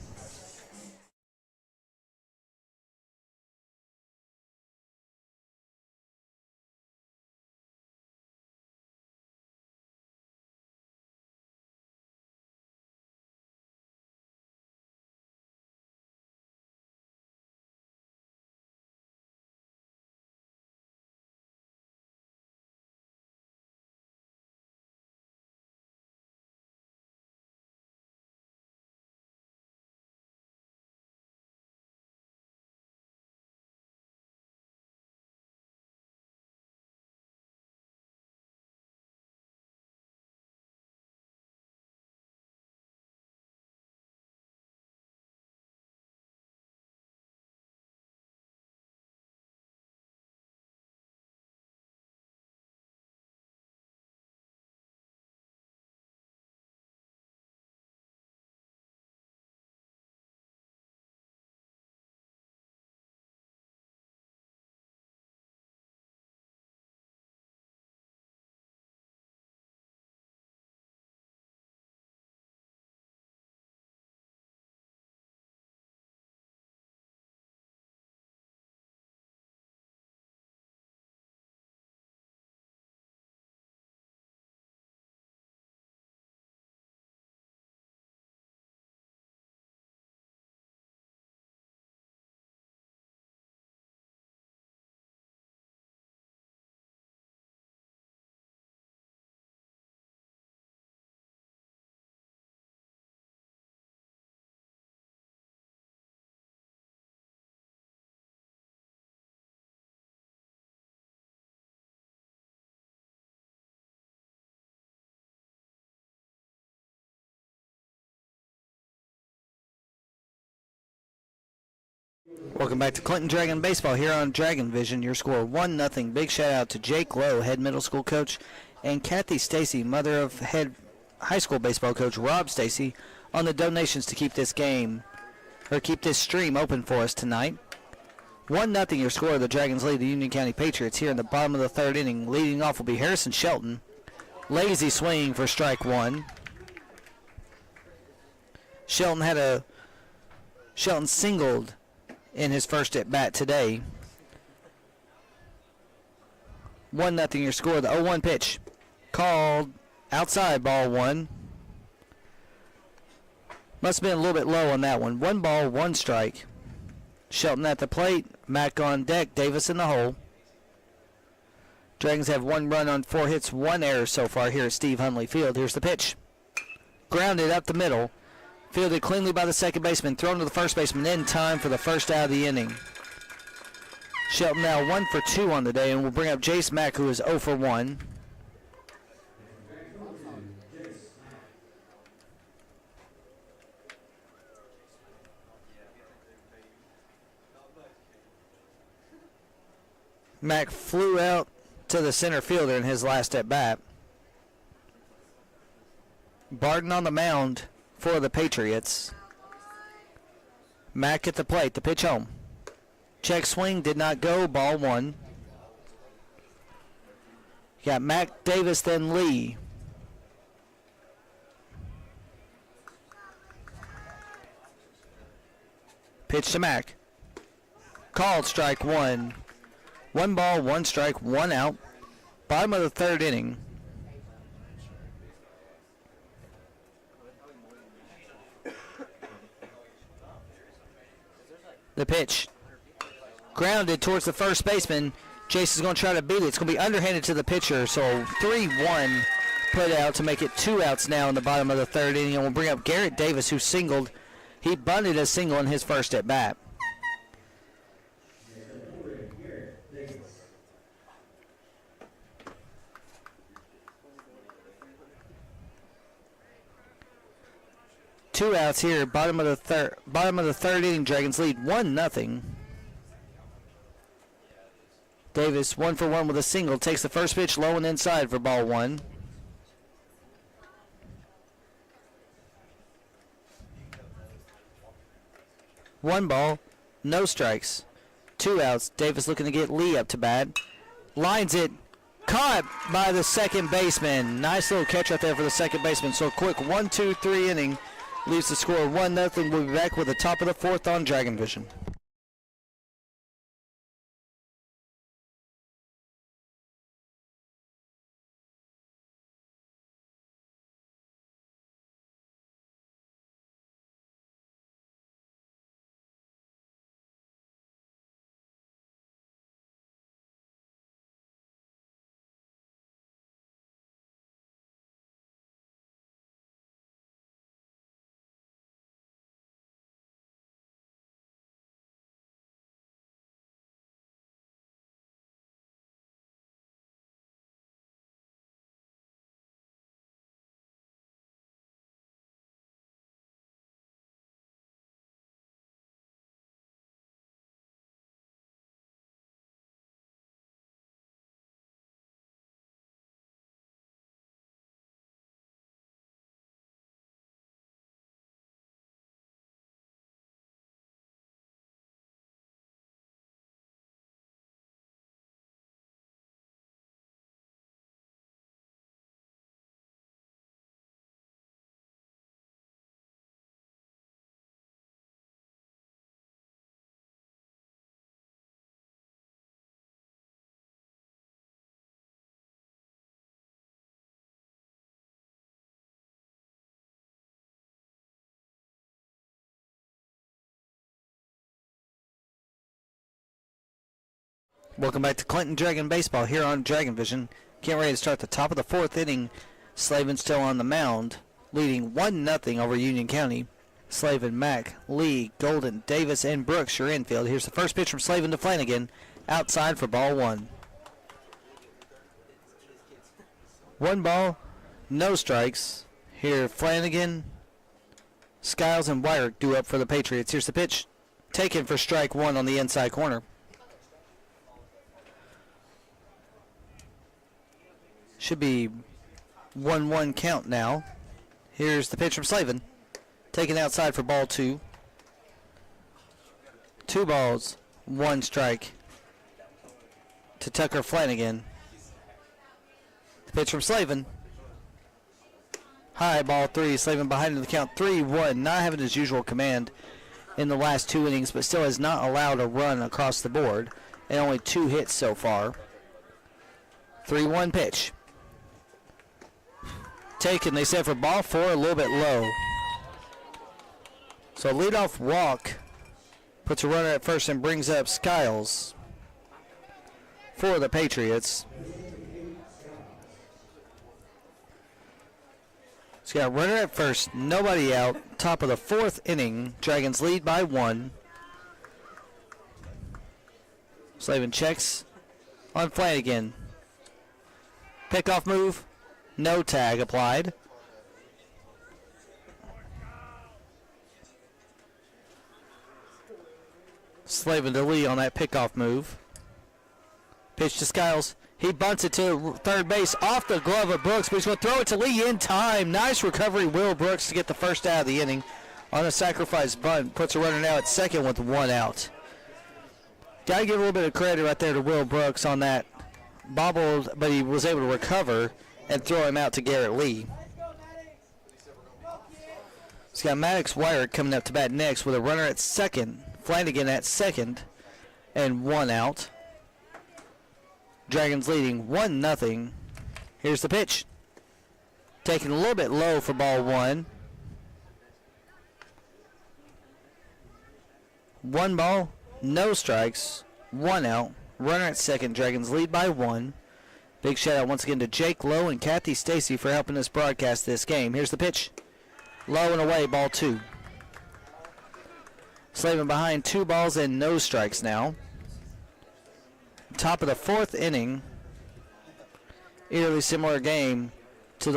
Welcome back to Clinton Dragon Baseball here on Dragon Vision. Your score 1-0. Big shout out to Jake Lowe, head middle school coach, and Kathy Stacy, mother of head high school baseball coach Rob Stacy, on the donations to keep this game, or keep this stream open for us tonight. 1-0 your score. The Dragons lead the Union County Patriots here in the bottom of the 3rd inning. Leading off will be Harrison Shelton. Lazy swing for strike 1. Shelton singled in his first at bat today. 1-0 your score. The 0-1 pitch called outside, ball 1. Must have been a little bit low on that one. 1 ball, 1 strike. Shelton at the plate. Mack on deck. Davis in the hole. Dragons have 1 run on 4 hits, 1 error so far here at Steve Hunley Field. Here's the pitch. Grounded up the middle. Fielded cleanly by the second baseman. Thrown to the first baseman in time for the first out of the inning. Shelton now 1 for 2 on the day, and we'll bring up Jace Mack, who is 0 for 1. Mack flew out to the center fielder in his last at bat. Barton on the mound for the Patriots. Mack at the plate. The pitch home. Check swing did not go. Ball 1. You got Mack, Davis, then Lee. Pitch to Mack. Called strike 1. 1 ball, 1 strike, 1 out. Bottom of the 3rd inning. The pitch. Grounded towards the first baseman. Jason's going to try to beat it. It's going to be underhanded to the pitcher. So 3-1 put out to make it 2 outs now in the bottom of the 3rd inning. And we'll bring up Garrett Davis, who singled. He bunted a single in his first at bat. Two outs here, bottom of the third inning. Dragons lead 1-0. Davis 1 for 1 with a single. Takes the first pitch low and inside for ball 1. One ball, no strikes. 2 outs. Davis looking to get Lee up to bat. Lines it. Caught by the second baseman. Nice little catch right there for the second baseman. So quick 1-2-3 inning. Leaves the score 1-0. We'll be back with the top of the 4th on Dragon Vision. Welcome back to Clinton Dragon Baseball here on Dragon Vision. Getting ready to start the top of the 4th inning. Slavin still on the mound, leading 1-0 over Union County. Slavin, Mack, Lee, Golden, Davis, and Brooks are infield. Here's the first pitch from Slavin to Flanagan. Outside for ball 1. 1 ball, no strikes. Here Flanagan, Skiles, and Wyrick due up for the Patriots. Here's the pitch. Taken for strike 1 on the inside corner. Should be 1-1 count now. Here's the pitch from Slavin. Taken outside for ball 2. 2 balls, 1 strike to Tucker Flanagan. The pitch from Slavin. High, ball 3. Slavin behind in the count 3-1. Not having his usual command in the last 2 innings, but still has not allowed a run across the board. And only 2 hits so far. 3-1 pitch. Taken, they said, for ball 4, a little bit low. So leadoff walk puts a runner at first and brings up Skiles for the Patriots. He's got a runner at first, nobody out. Top of the 4th inning. Dragons lead by 1. Slavin checks on Flanagan. Pickoff move. No tag applied. Slavin to Lee on that pickoff move. Pitch to Skiles. He bunts it to third base off the glove of Brooks, but he's going to throw it to Lee in time. Nice recovery, Will Brooks, to get the first out of the inning on a sacrifice bunt. Puts a runner now at second with 1 out. Got to give a little bit of credit right there to Will Brooks on that. Bobbled, but he was able to recover and throw him out to Garrett Lee. He's got Maddox Wire coming up to bat next with a runner at second. Flanagan at second and 1 out. Dragons leading 1-0. Here's the pitch. Taken a little bit low for ball 1. 1 ball, no strikes, 1 out. Runner at second. Dragons lead by 1. Big shout out once again to Jake Lowe and Kathy Stacy for helping us broadcast this game. Here's the pitch. Low and away, ball 2. Slavin behind 2 balls and no strikes now. Top of the 4th inning. Eerily similar game to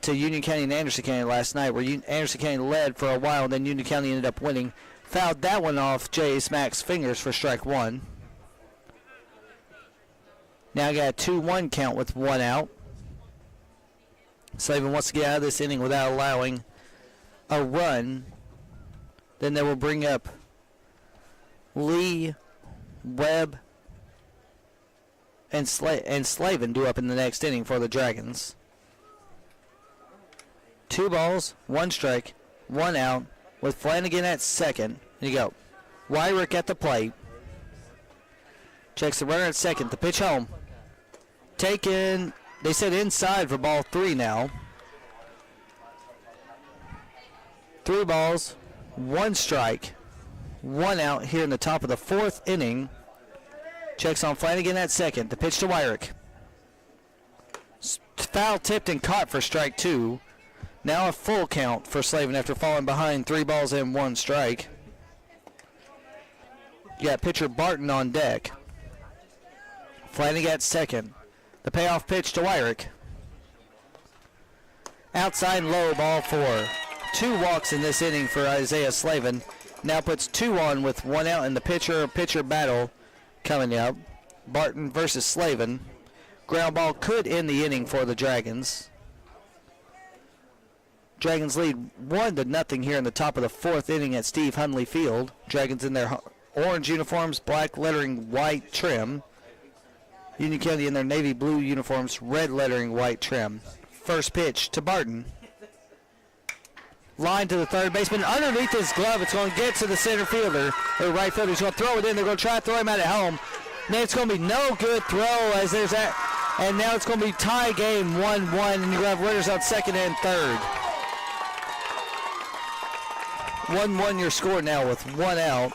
Union County and Anderson County last night, where Anderson County led for a while, and then Union County ended up winning. Fouled that one off J.A. Mack's fingers for strike 1. Now got a 2-1 count with 1 out. Slavin wants to get out of this inning without allowing a run. Then they will bring up Lee, Webb, and Slavin due up in the next inning for the Dragons. 2 balls, 1 strike, 1 out with Flanagan at second. There you go. Wyrick at the plate. Checks the runner at second. The pitch home. Taken, they said inside for ball 3 now. 3 balls, 1 strike, 1 out here in the top of the 4th inning. Checks on Flanagan at second. The pitch to Wyrick. Foul tipped and caught for strike 2. Now a full count for Slavin after falling behind 3 balls and 1 strike. You got pitcher Barton on deck. Flanagan at second. The payoff pitch to Wyrick. Outside low, ball 4. 2 walks in this inning for Isaiah Slavin. Now puts 2 on with 1 out in the pitcher battle coming up. Barton versus Slavin. Ground ball could end the inning for the Dragons. Dragons lead 1-0 here in the top of the 4th inning at Steve Hunley Field. Dragons in their orange uniforms, black lettering, white trim. Union County in their navy blue uniforms, red lettering, white trim. First pitch to Barton. Line to the third baseman. Underneath his glove, it's going to get to the center fielder, or right fielder. He's going to throw it in. They're going to try to throw him out at home. Then it's going to be no good throw as there's that. And now it's going to be tie game 1-1, and you have runners on second and third. 1-1 your score now with 1 out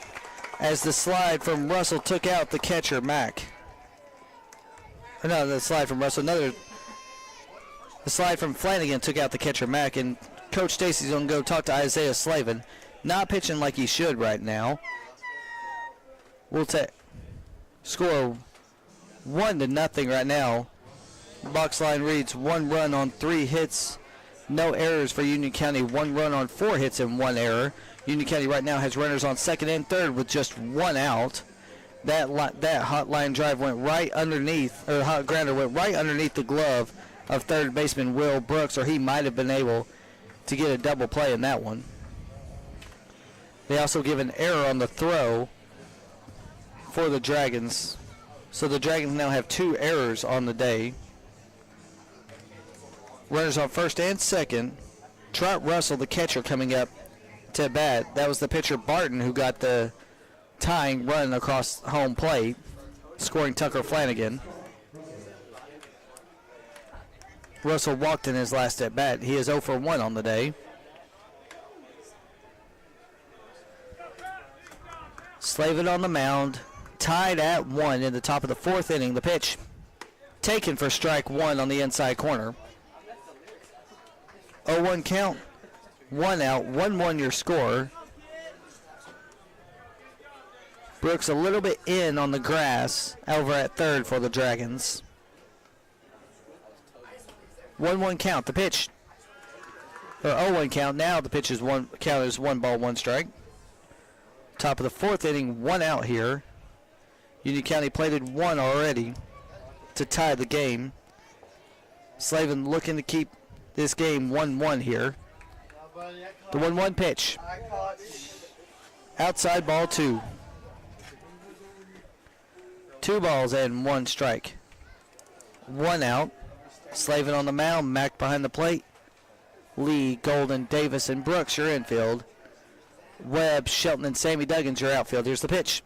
as the slide from Russell took out the catcher, Mack. No, the slide from Russell. The slide from Flanagan took out the catcher, Mack, and Coach Stacy's going to go talk to Isaiah Slavin. Not pitching like he should right now. We'll score 1-0 right now. Box line reads 1 run on 3 hits. No errors for Union County. 1 run on 4 hits and 1 error. Union County right now has runners on second and third with just 1 out. That hot line drive went right underneath, or hot grounder went right underneath the glove of third baseman Will Brooks, or he might have been able to get a double play in that one. They also give an error on the throw for the Dragons. So the Dragons now have 2 errors on the day. Runners on first and second. Trot Russell, the catcher, coming up to bat. That was the pitcher Barton who got the tying run across home plate, scoring Tucker Flanagan. Russell walked in his last at bat. He is 0 for 1 on the day. Slavin on the mound, tied at 1 in the top of the 4th inning. The pitch taken for strike 1 on the inside corner. 0-1 count, 1 out, 1-1 your score. Brooks a little bit in on the grass over at third for the Dragons. 1-1 count, the pitch. Or 0-1 count, now the pitch is count is 1 ball, 1 strike. Top of the 4th inning, 1 out here. Union County plated 1 already to tie the game. Slavin looking to keep this game 1-1 here. The 1-1 pitch. Outside ball 2. 2 balls and 1 strike. 1 out. Slavin on the mound, Mack behind the plate. Lee, Golden, Davis, and Brooks, your infield. Webb, Shelton, and Sammy Duggins, your outfield. Here's the pitch.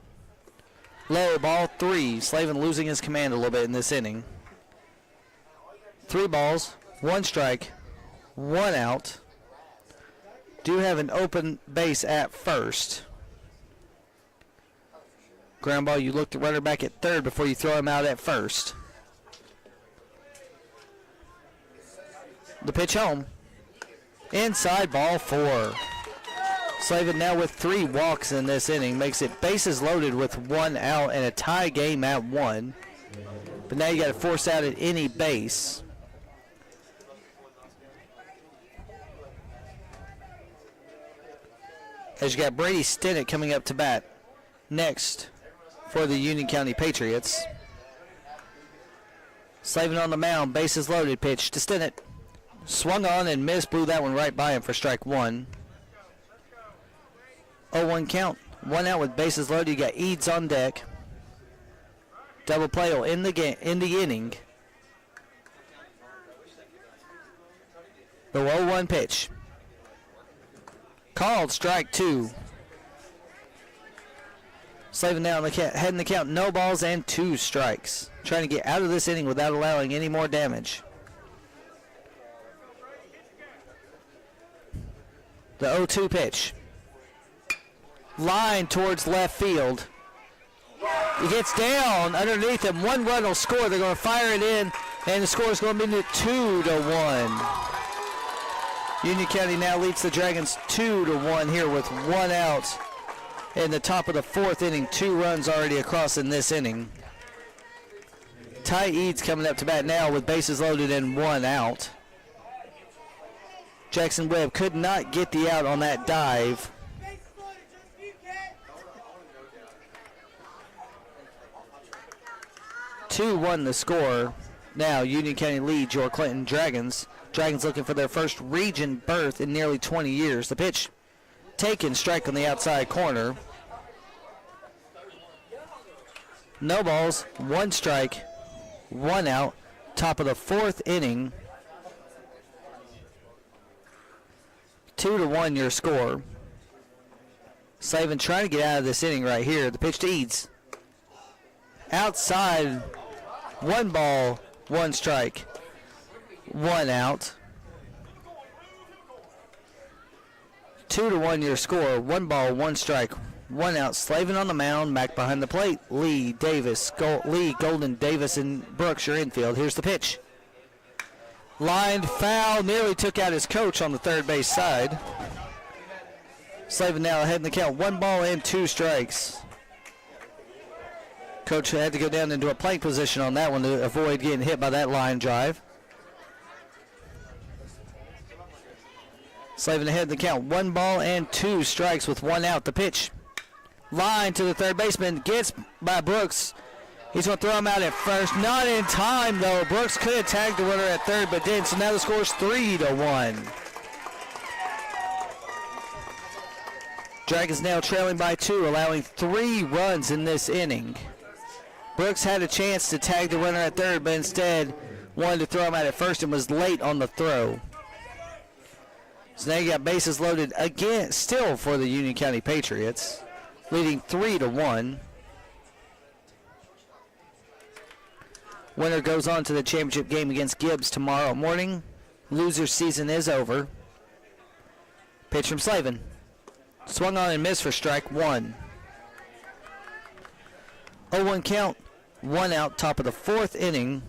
Low, ball 3. Slavin losing his command a little bit in this inning. 3 balls, 1 strike, 1 out. Do have an open base at first. Ground ball, you look the runner back at third before you throw him out at first. The pitch home. Inside, ball 4. Slavin now with 3 walks in this inning. Makes it bases loaded with 1 out and a tie game at 1. But now you got to force out at any base. As you got Brady Stinnett coming up to bat next for the Union County Patriots. Slavin on the mound, bases loaded, pitch to Stinnett. Swung on and missed, blew that one right by him for strike 1. 0-1 count, 1 out with bases loaded. You got Eads on deck. Double play will end the inning. The 0-1 pitch. Called strike 2. Slavin now heading the count, no balls and 2 strikes. Trying to get out of this inning without allowing any more damage. The 0-2 pitch. Line towards left field. He gets down underneath him. 1 run will score. They're going to fire it in, and the score is going to be 2-1. Union County now leads the Dragons 2-1 here with 1 out in the top of the 4th inning. 2 runs already across in this inning. Ty Eads coming up to bat now with bases loaded and 1 out. Jackson Webb could not get the out on that dive. Two-1 the score. Now Union County leads your Clinton Dragons. Dragons looking for their first region berth in nearly 20 years. The pitch taken, strike on the outside corner. No balls, 1 strike, 1 out. Top of the 4th inning. 2-1 your score. Slavin trying to get out of this inning right here. The pitch to Eads. Outside, 1 ball, 1 strike, 1 out. 2-1 your score. 1 ball, 1 strike, 1 out. Slavin on the mound, Mack behind the plate. Lee, Davis, Lee, Golden, Davis, and Brooks, your infield. Here's the pitch. Lined foul, nearly took out his coach on the third base side. Slavin now ahead in the count. 1 ball and 2 strikes. Coach had to go down into a plank position on that one to avoid getting hit by that line drive. Slavin ahead in the count. 1 ball and 2 strikes with 1 out. The pitch. Line to the third baseman. Gets by Brooks. He's going to throw him out at first. Not in time, though. Brooks could have tagged the runner at third, but didn't. So now the score is 3-1. Dragons now trailing by 2, allowing 3 runs in this inning. Brooks had a chance to tag the runner at third, but instead wanted to throw him out at first and was late on the throw. So now you got bases loaded again, still for the Union County Patriots, leading 3-1. Winner goes on to the championship game against Gibbs tomorrow morning. Loser's season is over. Pitch from Slavin. Swung on and missed for strike 1. 0-1 count, 1 out, top of the 4th inning.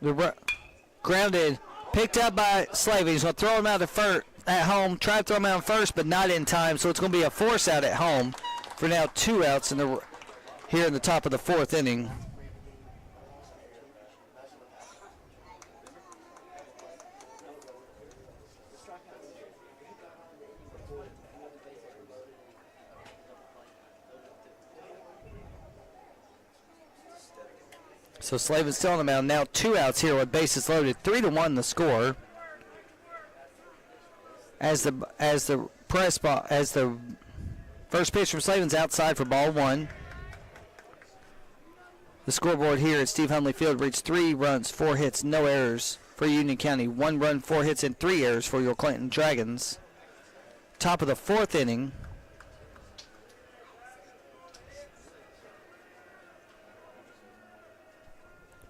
Grounded, picked up by Slavin. He's going to throw him out at home. Try to throw him out first, but not in time. So it's going to be a force out at home for now 2 outs here in the top of the 4th inning. So Slavin's still on the mound. Now 2 outs here with bases loaded. 3-1 the score. As the first pitch from Slavin's outside for ball 1. The scoreboard here at Steve Hundley Field reads 3 runs, 4 hits, no errors for Union County. 1 run, 4 hits, and 3 errors for your Clinton Dragons. Top of the 4th inning.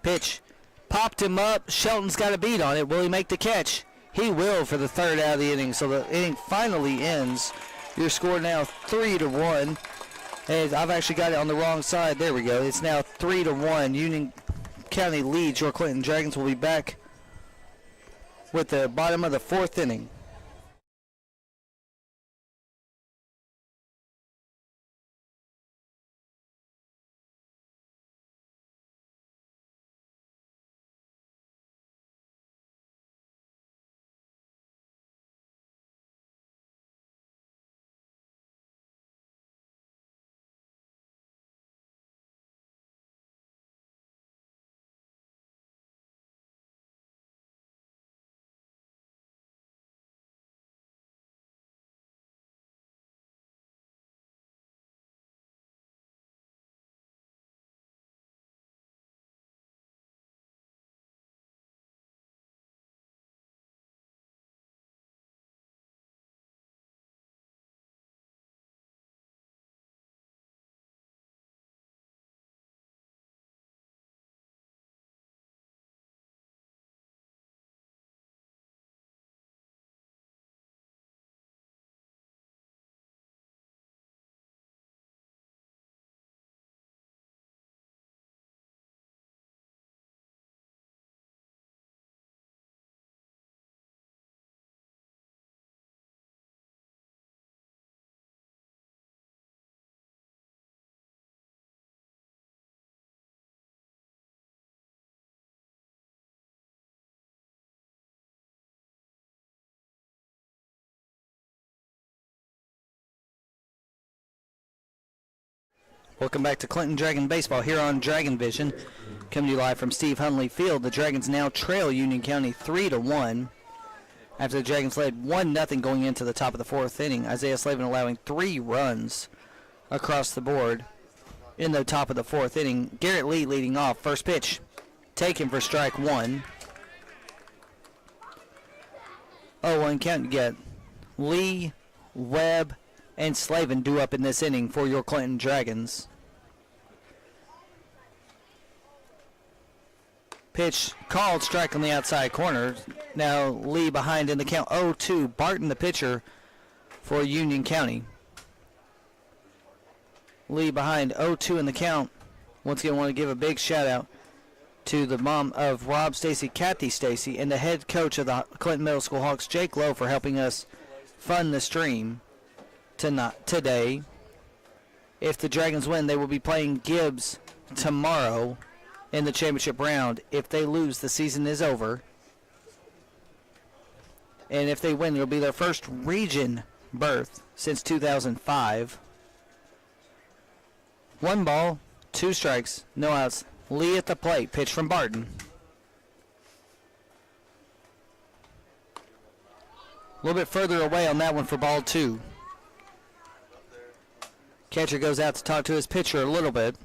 Pitch popped him up. Shelton's got a beat on it. Will he make the catch? He will for the 3rd out of the inning. So the inning finally ends. Your score now 3-1. And I've actually got it on the wrong side. There we go. It's now 3-1. Union County leads. Your Clinton Dragons will be back with the bottom of the 4th inning. Welcome back to Clinton Dragon Baseball here on Dragon Vision. Coming to you live from Steve Hundley Field. The Dragons now trail Union County 3-1. After the Dragons led 1-0 going into the top of the 4th inning. Isaiah Slavin allowing 3 runs across the board in the top of the 4th inning. Garrett Lee leading off. First pitch taken for strike 1. 0-1 count. You get Lee, Webb, and Slavin due up in this inning for your Clinton Dragons. Pitch called, strike on the outside corner. Now Lee behind in the count 0-2. Barton the pitcher for Union County. Lee behind 0-2 in the count. Once again, I want to give a big shout out to the mom of Rob Stacy, Kathy Stacy, and the head coach of the Clinton Middle School Hawks, Jake Lowe, for helping us fund the stream today. If the Dragons win, they will be playing Gibbs tomorrow in the championship round. If they lose, the season is over. And if they win, it'll be their first region berth since 2005. 1 ball, 2 strikes, no outs. Lee at the plate. Pitch from Barton. A little bit further away on that one for ball 2. Catcher goes out to talk to his pitcher a little bit.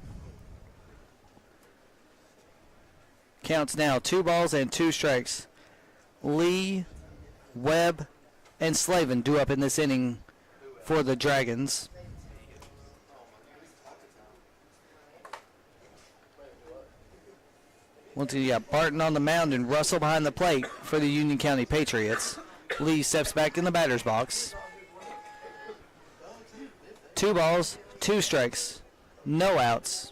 Counts now 2 balls and 2 strikes. Lee, Webb, and Slavin due up in this inning for the Dragons. Once you got Barton on the mound and Russell behind the plate for the Union County Patriots. Lee steps back in the batter's box. 2 balls, 2 strikes, no outs.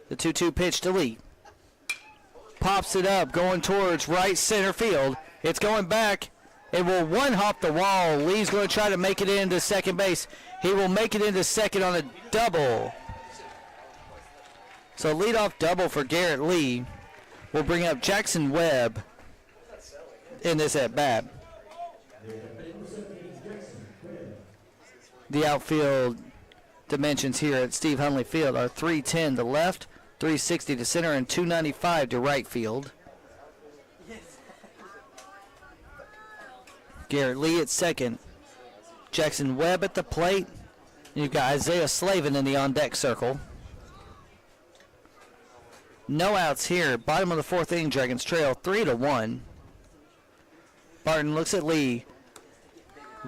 The 2-2 pitch to Lee. pops it up, going towards right center field. It's going back. It will one-hop the wall. Lee's going to try to make it into second base. He will make it into second on a double. So leadoff double for Garrett Lee will bring up Jackson Webb in this at-bat. The outfield dimensions here at Steve Hunley Field are 310 to left, 360 to center, and 295 to right field. Garrett Lee at second. Jackson Webb at the plate. And you've got Isaiah Slavin in the on-deck circle. No outs here. Bottom of the fourth inning, Dragons trail 3-1. Barton looks at Lee.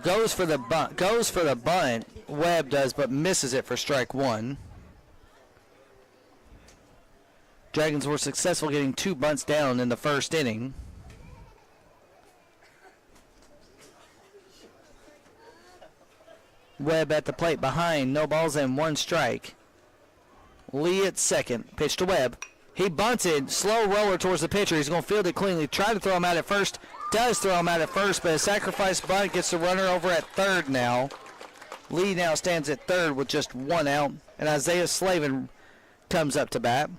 Goes for the bunt. Webb does, but misses it for strike one. Dragons were successful getting 2 bunts down in the first inning. Webb at the plate behind, no balls and 1 strike. Lee at second, pitch to Webb. He bunted, slow roller towards the pitcher. He's going to field it cleanly. Try to throw him out at first. Does throw him out at first, but a sacrifice bunt gets the runner over at third now. Lee now stands at third with just 1 out, and Isaiah Slavin comes up to bat.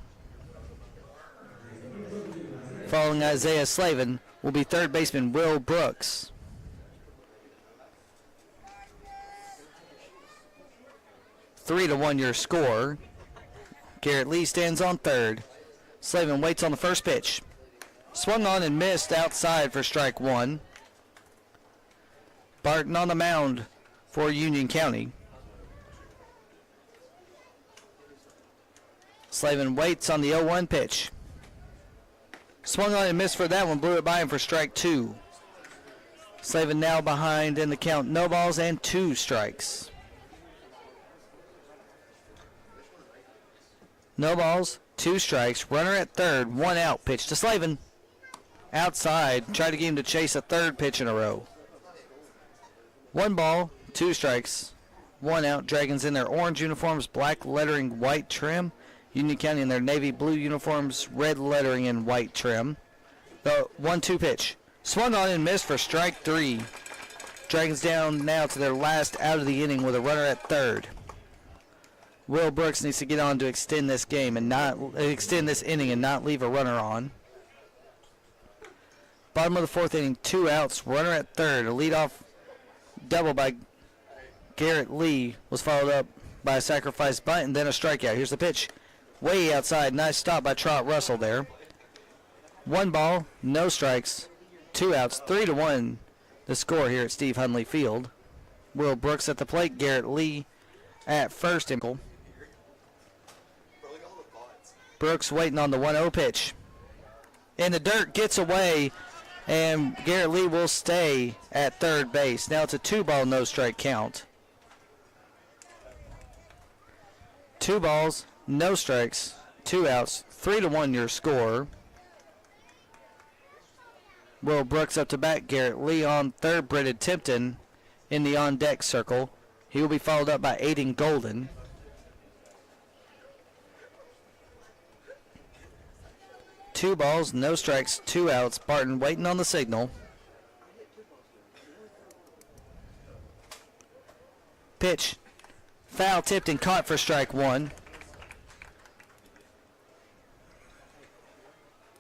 Following Isaiah Slavin will be third baseman Will Brooks. Three to 1 your score. Garrett Lee stands on third. Slavin waits on the first pitch. Swung on and missed outside for strike one. Barton on the mound for Union County. Slavin waits on the 0-1 pitch. Swung on and missed for that one. Blew it by him for strike two. Slavin now behind in the count. No balls and 2 strikes. No balls, 2 strikes. Runner at third, 1 out. Pitch to Slavin. Outside. Try to get him to chase a third pitch in a row. 1 ball, 2 strikes, 1 out. Dragons in their orange uniforms, black lettering, white trim. Union County in their navy blue uniforms, red lettering and white trim. The 1-2 pitch. Swung on and missed for strike 3. Dragons down now to their last out of the inning with a runner at third. Will Brooks needs to get on to extend this game and not extend this inning and not leave a runner on. Bottom of the fourth inning, 2 outs, runner at third. A leadoff double by Garrett Lee was followed up by a sacrifice bunt and then a strikeout. Here's the pitch. Way outside. Nice stop by Trot Russell there. 1 ball, no strikes, 2 outs, 3-1 the score here at Steve Hunley Field. Will Brooks at the plate, Garrett Lee at first. Brooks waiting on the 1-0 pitch. In the dirt, gets away, and Garrett Lee will stay at third base. Now it's a 2-ball, no strike count. 2 balls, no strikes, 2 outs, 3-1 your score. Will Brooks up to bat, Garrett Lee on third, Brendan Tipton in the on-deck circle. He will be followed up by Aiden Golden. 2 balls, no strikes, 2 outs. Barton waiting on the signal. Pitch. Foul tipped and caught for strike 1.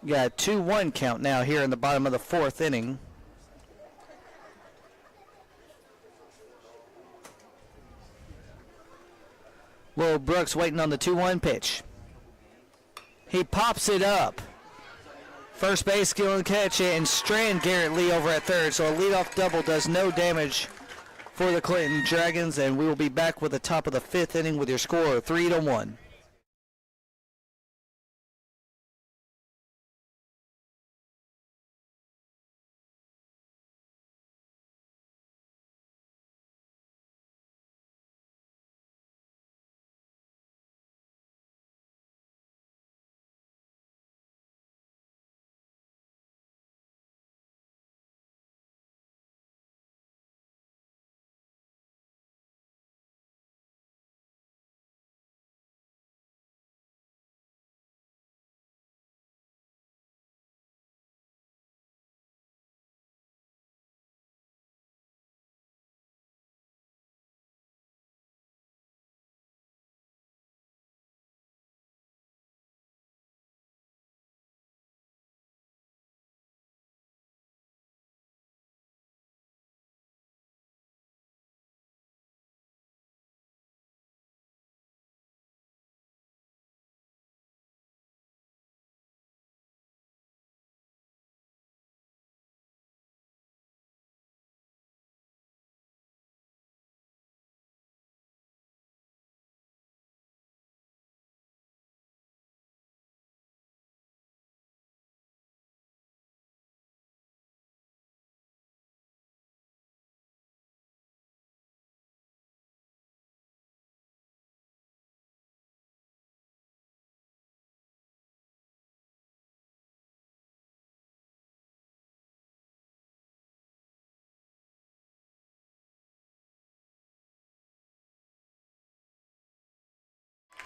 You got a 2-1 count now here in the bottom of the fourth inning. Will Brooks waiting on the 2-1 pitch. He pops it up. First base skill and catch it and strand Garrett Lee over at third. So a leadoff double does no damage for the Clinton Dragons, and we will be back with the top of the 5th inning with your score of 3-1.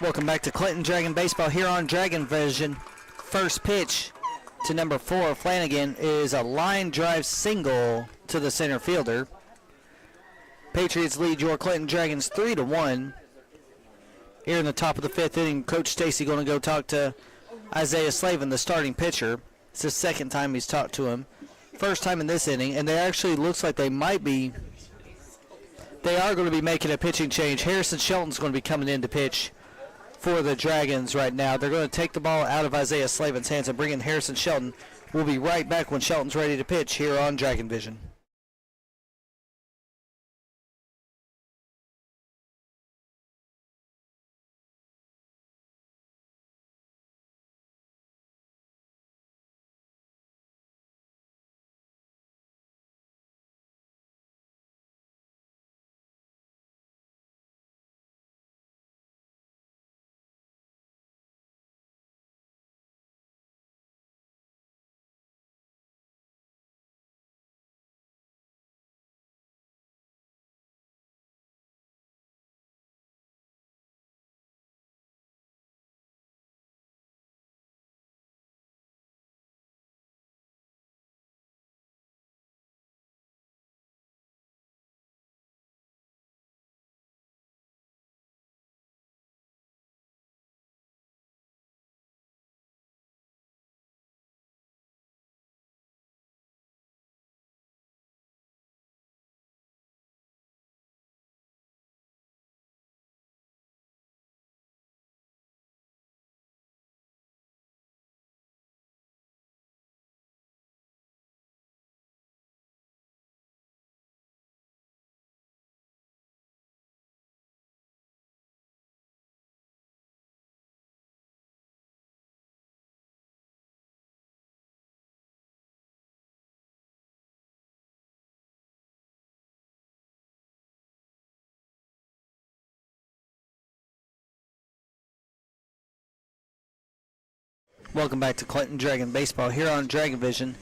Welcome back to Clinton Dragon Baseball here on Dragon Vision. First pitch to number 4, Flanagan, is a line drive single to the center fielder. Patriots lead your Clinton Dragons 3-1. Here in the top of the 5th inning, Coach Stacy going to go talk to Isaiah Slavin, the starting pitcher. It's the second time he's talked to him. First time in this inning, and they actually looks like they are going to be making a pitching change. Harrison Shelton's going to be coming in to pitch for the Dragons right now. They're going to take the ball out of Isaiah Slavin's hands and bring in Harrison Shelton. We'll be right back when Shelton's ready to pitch here on Dragon Vision. Welcome back to Clinton Dragon Baseball here on Dragon Vision.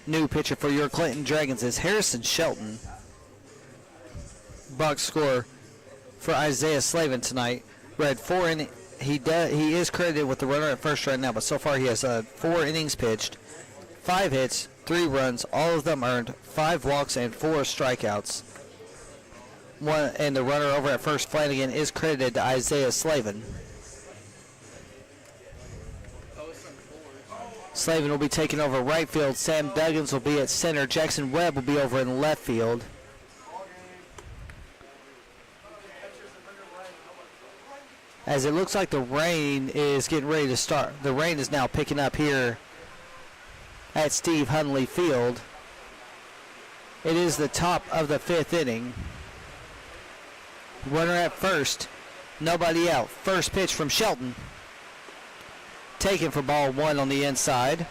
New pitcher for your Clinton Dragons is Harrison Shelton. Box score for Isaiah Slavin tonight. Read 4 innings. He is credited with the runner at first right now, but so far he has 4 innings pitched, 5 hits, 3 runs, all of them earned, 5 walks and 4 strikeouts. And the runner over at first, Flanagan, is credited to Isaiah Slavin. Slavin will be taking over right field. Sam Duggins will be at center. Jackson Webb will be over in left field. As it looks like the rain is getting ready to start. The rain is now picking up here at Steve Hunley Field. It is the top of the 5th inning. Runner at first. Nobody out. First pitch from Shelton. Taken for ball 1 on the inside.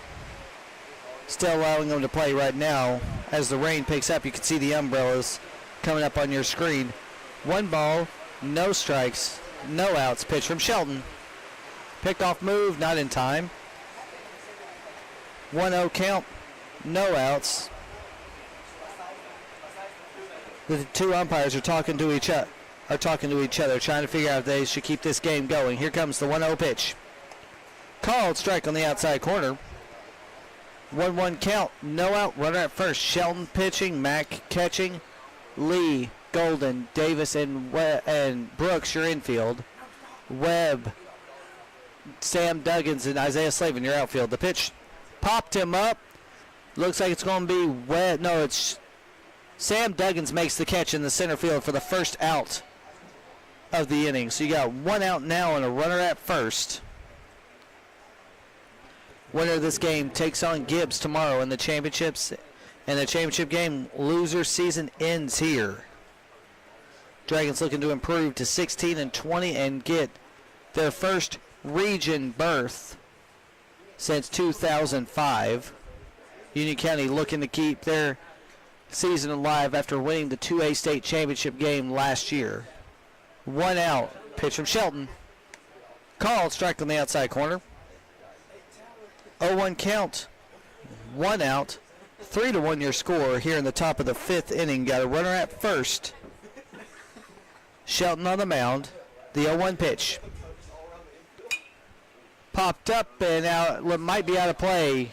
Still allowing them to play right now. As the rain picks up, you can see the umbrellas coming up on your screen. 1 ball, no strikes, no outs. Pitch from Shelton. Picked off move, not in time. 1-0 count, no outs. The 2 umpires are talking to each other, trying to figure out if they should keep this game going. Here comes the 1-0 pitch. Called strike on the outside corner. 1-1 count, no out, runner at first. Shelton pitching, Mack catching, Lee, Golden, Davis, and Brooks, your infield. Webb, Sam Duggins, and Isaiah Slavin, your outfield. The pitch popped him up. Looks like it's going to be Webb. No, it's Sam Duggins makes the catch in the center field for the first out of the inning. So you got 1 out now and a runner at first. Winner of this game takes on Gibbs tomorrow in the championships. And the championship game, loser season ends here. Dragons looking to improve to 16-20 and get their first region berth since 2005. Union County looking to keep their season alive after winning the 2A state championship game last year. 1 out. Pitch from Shelton. Called strike on the outside corner. 0-1 count, 1 out, 3-1 your score here in the top of the 5th inning. Got a runner at first. Shelton on the mound. The 0-1 pitch. Popped up and out, might be out of play.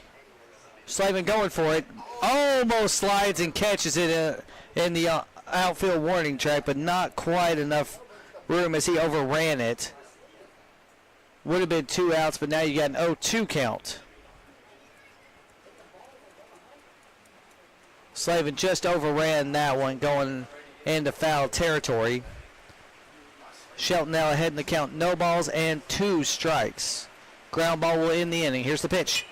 Slavin going for it. Almost slides and catches it in the outfield warning track, but not quite enough room as he overran it. Would have been 2 outs, but now you got an 0-2 count. Slavin just overran that one, going into foul territory. Shelton now ahead in the count. No balls and 2 strikes. Ground ball will end the inning. Here's the pitch.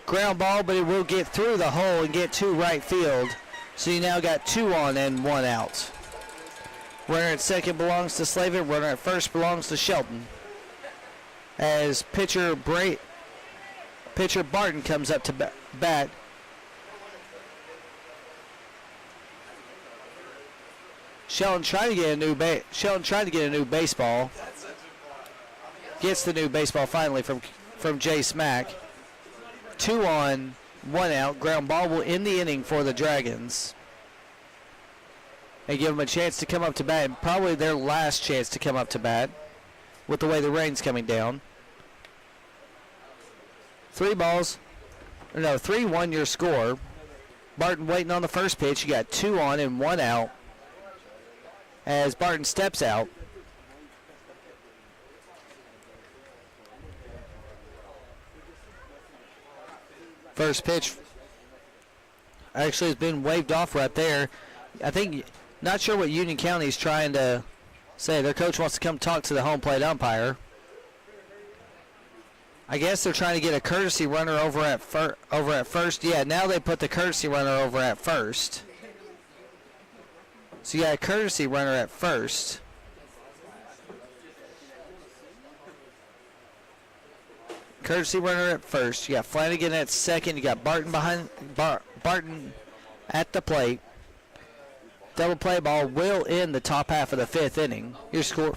Ground ball, but it will get through the hole and get to right field. So you now got 2 on and 1 out. Runner at second belongs to Slavin. Runner at first belongs to Shelton. As pitcher Barton comes up to bat. Shelton trying to get a new baseball. Gets the new baseball finally from Jay Smack. 2 on, 1 out. Ground ball will end the inning for the Dragons. And give them a chance to come up to bat. And probably their last chance to come up to bat with the way the rain's coming down. 3-1 your score. Barton waiting on the first pitch. You got 2 on and 1 out. As Barton steps out. First pitch actually has been waved off right there. I think, not sure what Union County is trying to say. Their coach wants to come talk to the home plate umpire. I guess they're trying to get a courtesy runner over at first. Yeah, now they put the courtesy runner over at first. So you got a courtesy runner at first. Courtesy runner at first. You got Flanagan at second. You got Barton Barton at the plate. Double play ball will end the top half of the 5th inning. Your score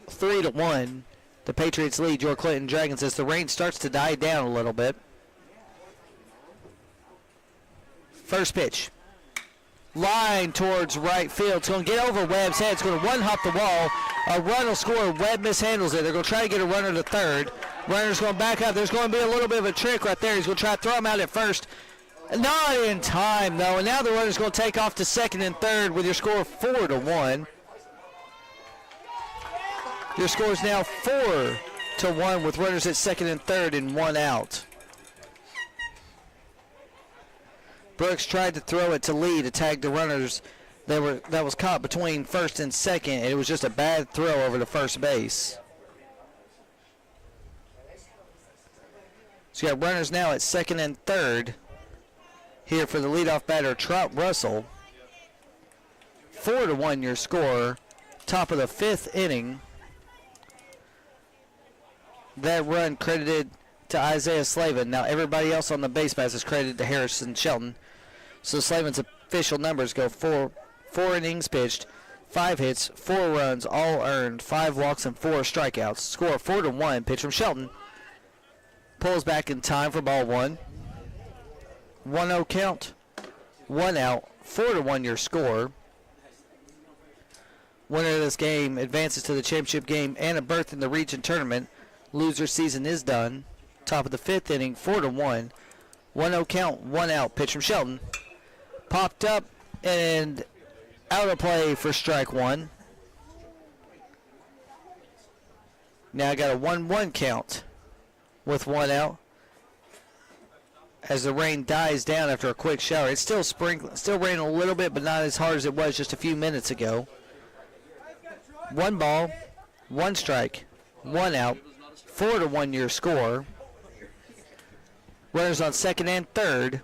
3-1. The Patriots lead your Clinton Dragons as the rain starts to die down a little bit. First pitch. Line towards right field. It's going to get over Webb's head. It's going to one-hop the wall. A run will score. Webb mishandles it. They're going to try to get a runner to third. Runner's going back up. There's going to be a little bit of a trick right there. He's going to try to throw him out at first. Not in time, though. And now the runner's going to take off to second and third with your score 4-1. Your score is now 4-1 with runners at second and third and 1 out. Brooks tried to throw it to Lee to tag the runners that was caught between first and second. And it was just a bad throw over to first base. So you got runners now at second and third here for the leadoff batter, Trot Russell. 4-1 your score. Top of the 5th inning. That run credited to Isaiah Slavin. Now everybody else on the base pass is credited to Harrison Shelton. So Slavin's official numbers go 4 innings pitched, 5 hits, 4 runs, all earned, 5 walks and 4 strikeouts. Score 4-1. Pitch from Shelton. Pulls back in time for ball 1. 1-0 count. 1 out. 4-1 your score. Winner of this game advances to the championship game and a berth in the region tournament. Loser season is done. Top of the 5th inning, 4-1. 1-0 count, 1 out. Pitch from Shelton. Popped up and out of play for strike 1. Now I got a 1-1 count with 1 out. As the rain dies down after a quick shower. It's still raining a little bit, but not as hard as it was just a few minutes ago. 1 ball, 1 strike, 1 out. 4-1 your score. Runners on second and third.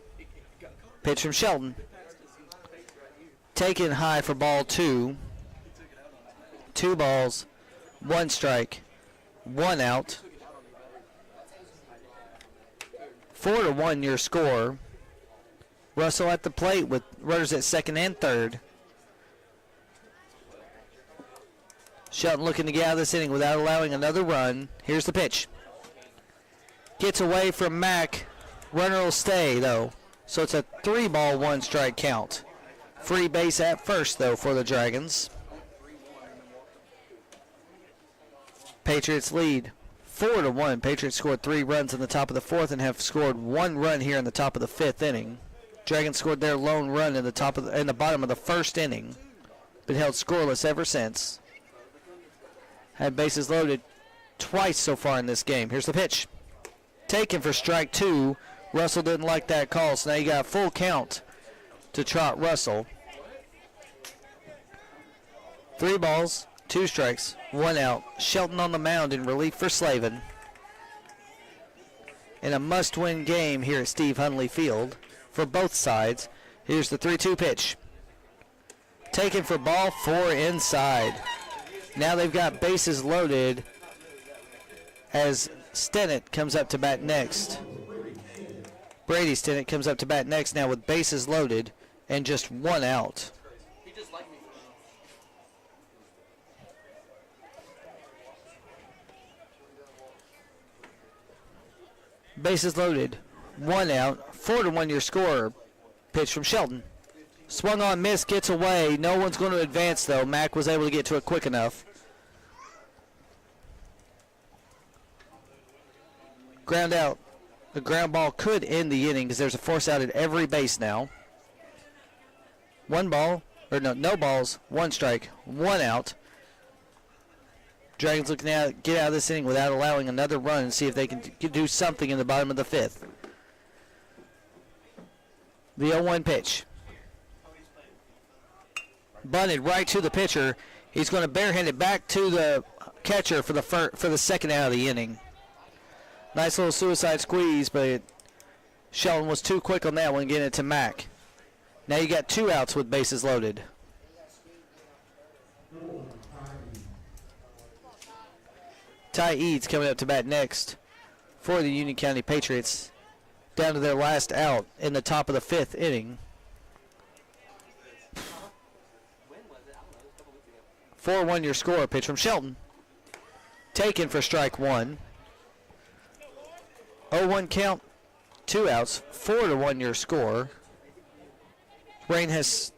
Pitch from Shelton. Taken high for ball 2. 2 balls, 1 strike, 1 out. 4-1 your score. Russell at the plate with runners at second and third. Shelton looking to get out of this inning without allowing another run. Here's the pitch. Gets away from Mack. Runner will stay, though. So it's a 3-ball, 1 strike count. Free base at first, though, for the Dragons. Patriots lead 4-1. Patriots scored 3 runs in the top of the 4th and have scored 1 run here in the top of the 5th inning. Dragons scored their lone run in the bottom of the 1st inning. Been held scoreless ever since. Had bases loaded twice so far in this game. Here's the pitch. Taken for strike 2. Russell didn't like that call, so now you got a full count to Trot Russell. 3 balls, 2 strikes, 1 out. Shelton on the mound in relief for Slavin. In a must-win game here at Steve Hunley Field for both sides. Here's the 3-2 pitch. Taken for ball 4 inside. Now they've got bases loaded as Stennett comes up to bat next. Brady Stennett comes up to bat next now with bases loaded and just 1 out. Bases loaded, 1 out, 4-1 your score. Pitch from Shelton. Swung on, miss, gets away. No one's going to advance though. Mack was able to get to it quick enough. Ground out. The ground ball could end the inning because there's a force out at every base now. 1 ball, or no balls, 1 strike, 1 out. Dragons looking to get out of this inning without allowing another run and see if they can do something in the bottom of the 5th. The 0-1 pitch. Bunted right to the pitcher. He's going to barehand it back to the catcher for the 2nd out of the inning. Nice little suicide squeeze, but Shelton was too quick on that one, getting it to Mack. Now you got 2 outs with bases loaded. Ty Eads coming up to bat next for the Union County Patriots. Down to their last out in the top of the 5th inning. 4-1 your score. Pitch from Shelton. Taken for strike 1. 0-1 count, 2 outs, 4-1 your score. Rain has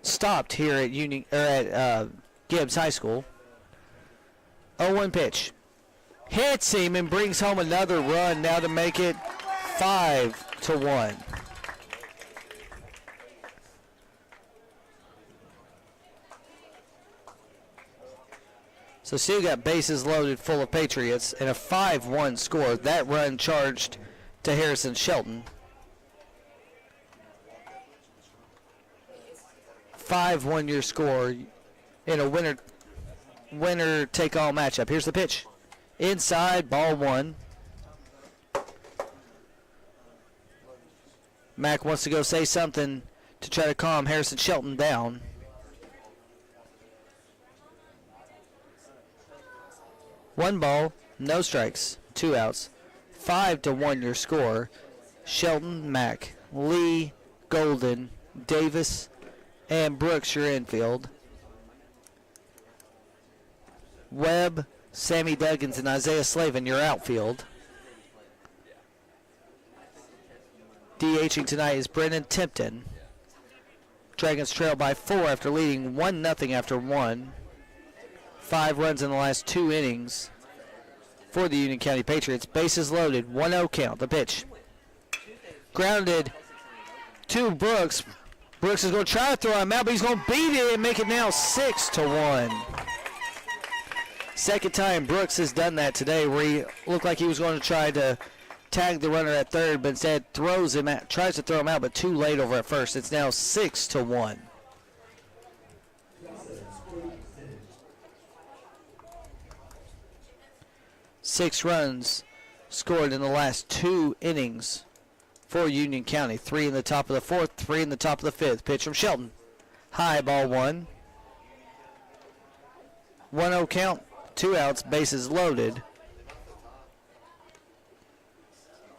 stopped here at Gibbs High School. 0-1 pitch. Hits him and brings home another run now to make it 5-1. So still got bases loaded full of Patriots and a 5-1 score. That run charged to Harrison Shelton. 5-1 your score in a winner take all matchup. Here's the pitch. Inside, ball 1. Mack wants to go say something to try to calm Harrison Shelton down. One ball, no strikes, 2 outs. 5-1 your score. Shelton, Mack, Lee, Golden, Davis, and Brooks your infield. Webb, Sammy Duggins, and Isaiah Slavin your outfield. DHing tonight is Brennan Tipton. Dragons trail by 4 after leading 1-0 after 1. 5 runs in the last 2 innings for the Union County Patriots. Bases loaded, 1-0 count. The pitch. Grounded to Brooks. Brooks is going to try to throw him out, but he's going to beat it and make it now 6-1. Second time Brooks has done that today, where he looked like he was going to try to tag the runner at third, but instead tries to throw him out, but too late over at first. It's now 6-1. Six runs scored in the last 2 innings for Union County. 3 in the top of the 4th, 3 in the top of the 5th. Pitch from Shelton. High, ball 1. 1-0 count, 2 outs, bases loaded.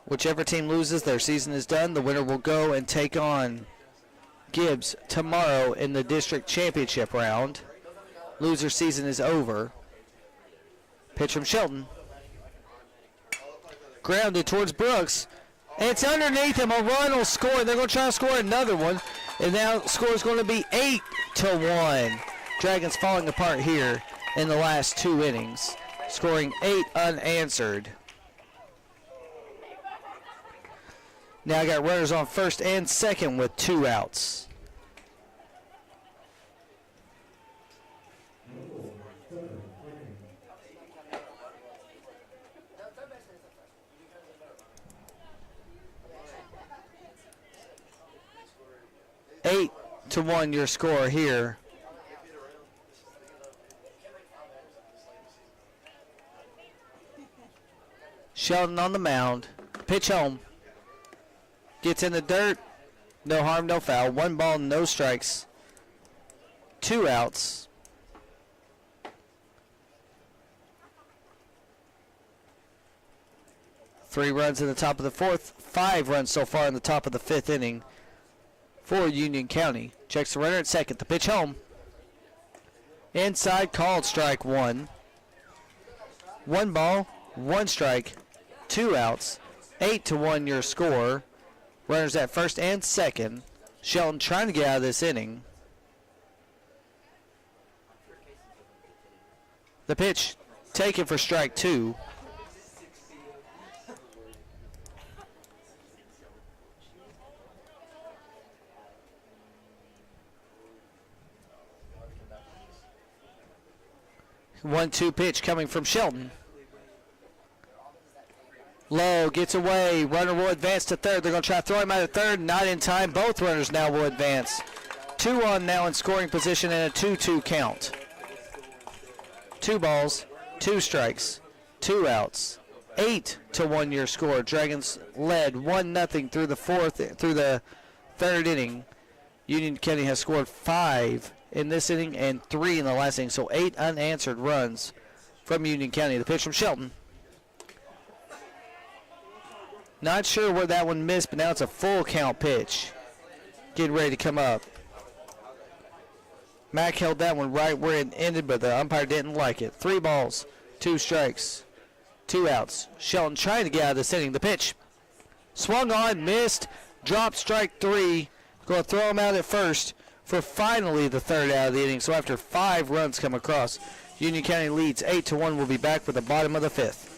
Whichever team loses, their season is done. The winner will go and take on Gibbs tomorrow in the district championship round. Loser season is over. Pitch from Shelton. Grounded towards Brooks. And it's underneath him. A run will score. They're going to try to score another one. And now the score is going to be 8-1. Dragons falling apart here in the last 2 innings. scoring 8 unanswered. Now I got runners on first and second with 2 outs. Eight to 1 your score here. Sheldon on the mound. Pitch home. Gets in the dirt. No harm, no foul. 1 ball, no strikes. 2 outs. Three runs in the top of the 4th. 5 runs so far in the top of the 5th inning for Union County. Checks the runner at second. The pitch home. Inside, called strike 1. 1 ball, 1 strike, 2 outs. 8 to 1 your score. Runners at first and second. Shelton trying to get out of this inning. The pitch taken for strike 2. One-two pitch coming from Shelton. Low gets away. Runner will advance to third. They're going to try to throw him out of third. Not in time. Both runners now will advance. 2 on now in scoring position and a 2-2 count. 2 balls, 2 strikes, 2 outs. 8 to 1 your score. Dragons led 1-0 through the 3rd inning. Union County has scored 5 in this inning and 3 in the last inning. So 8 unanswered runs from Union County. The pitch from Shelton. Not sure where that one missed, but now it's a full count pitch. Getting ready to come up. Mack held that one right where it ended, but the umpire didn't like it. 3 balls, 2 strikes, 2 outs. Shelton trying to get out of this inning. The pitch. Swung on, missed, dropped strike 3. Going to throw him out at first for finally the 3rd out of the inning. So after 5 runs come across, Union County leads 8 to 1. We'll be back for the bottom of the 5th.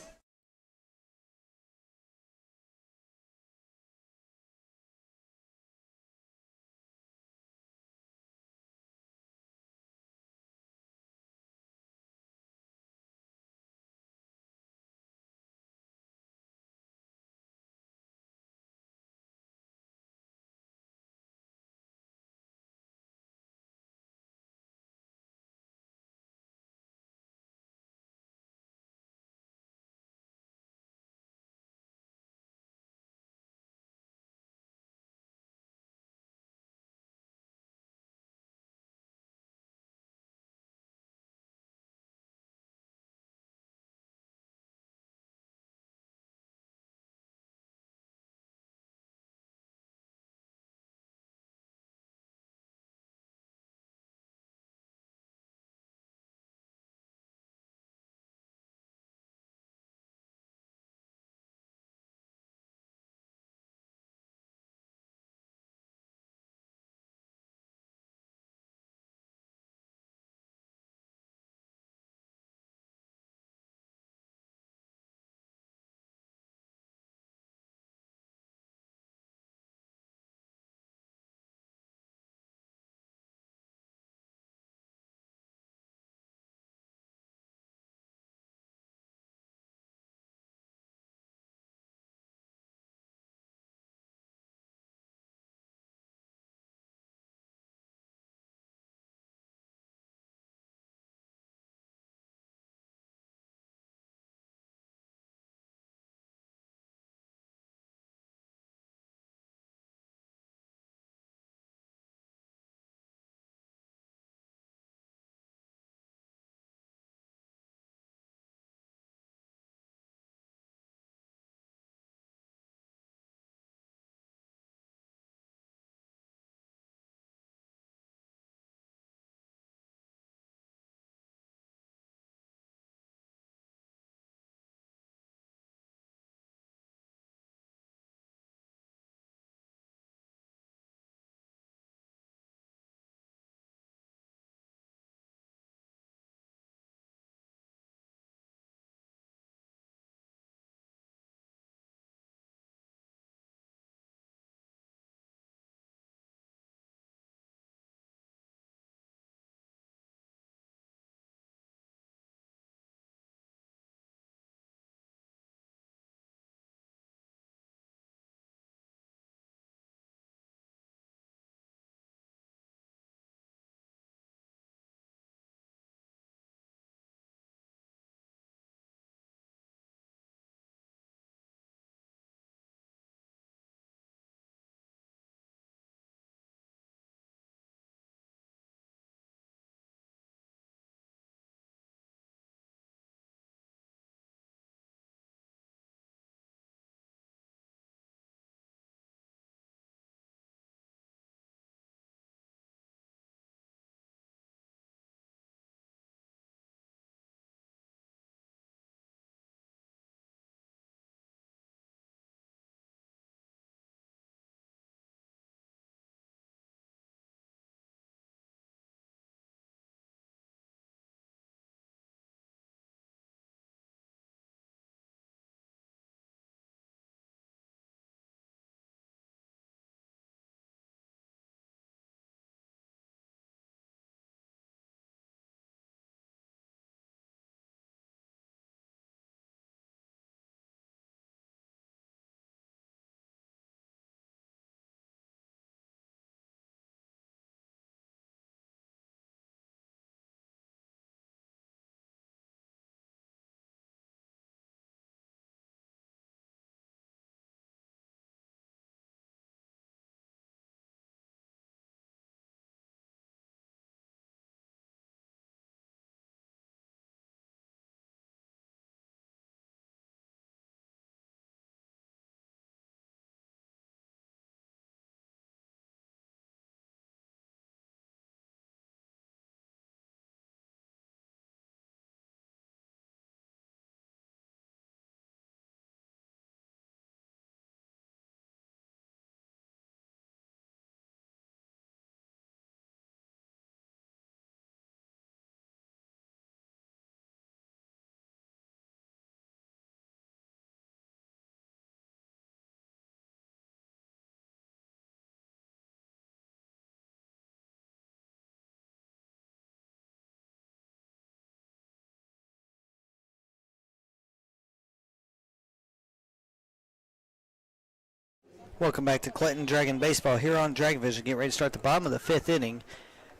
Welcome back to Clinton Dragon Baseball here on Dragon Vision. Getting ready to start the bottom of the 5th inning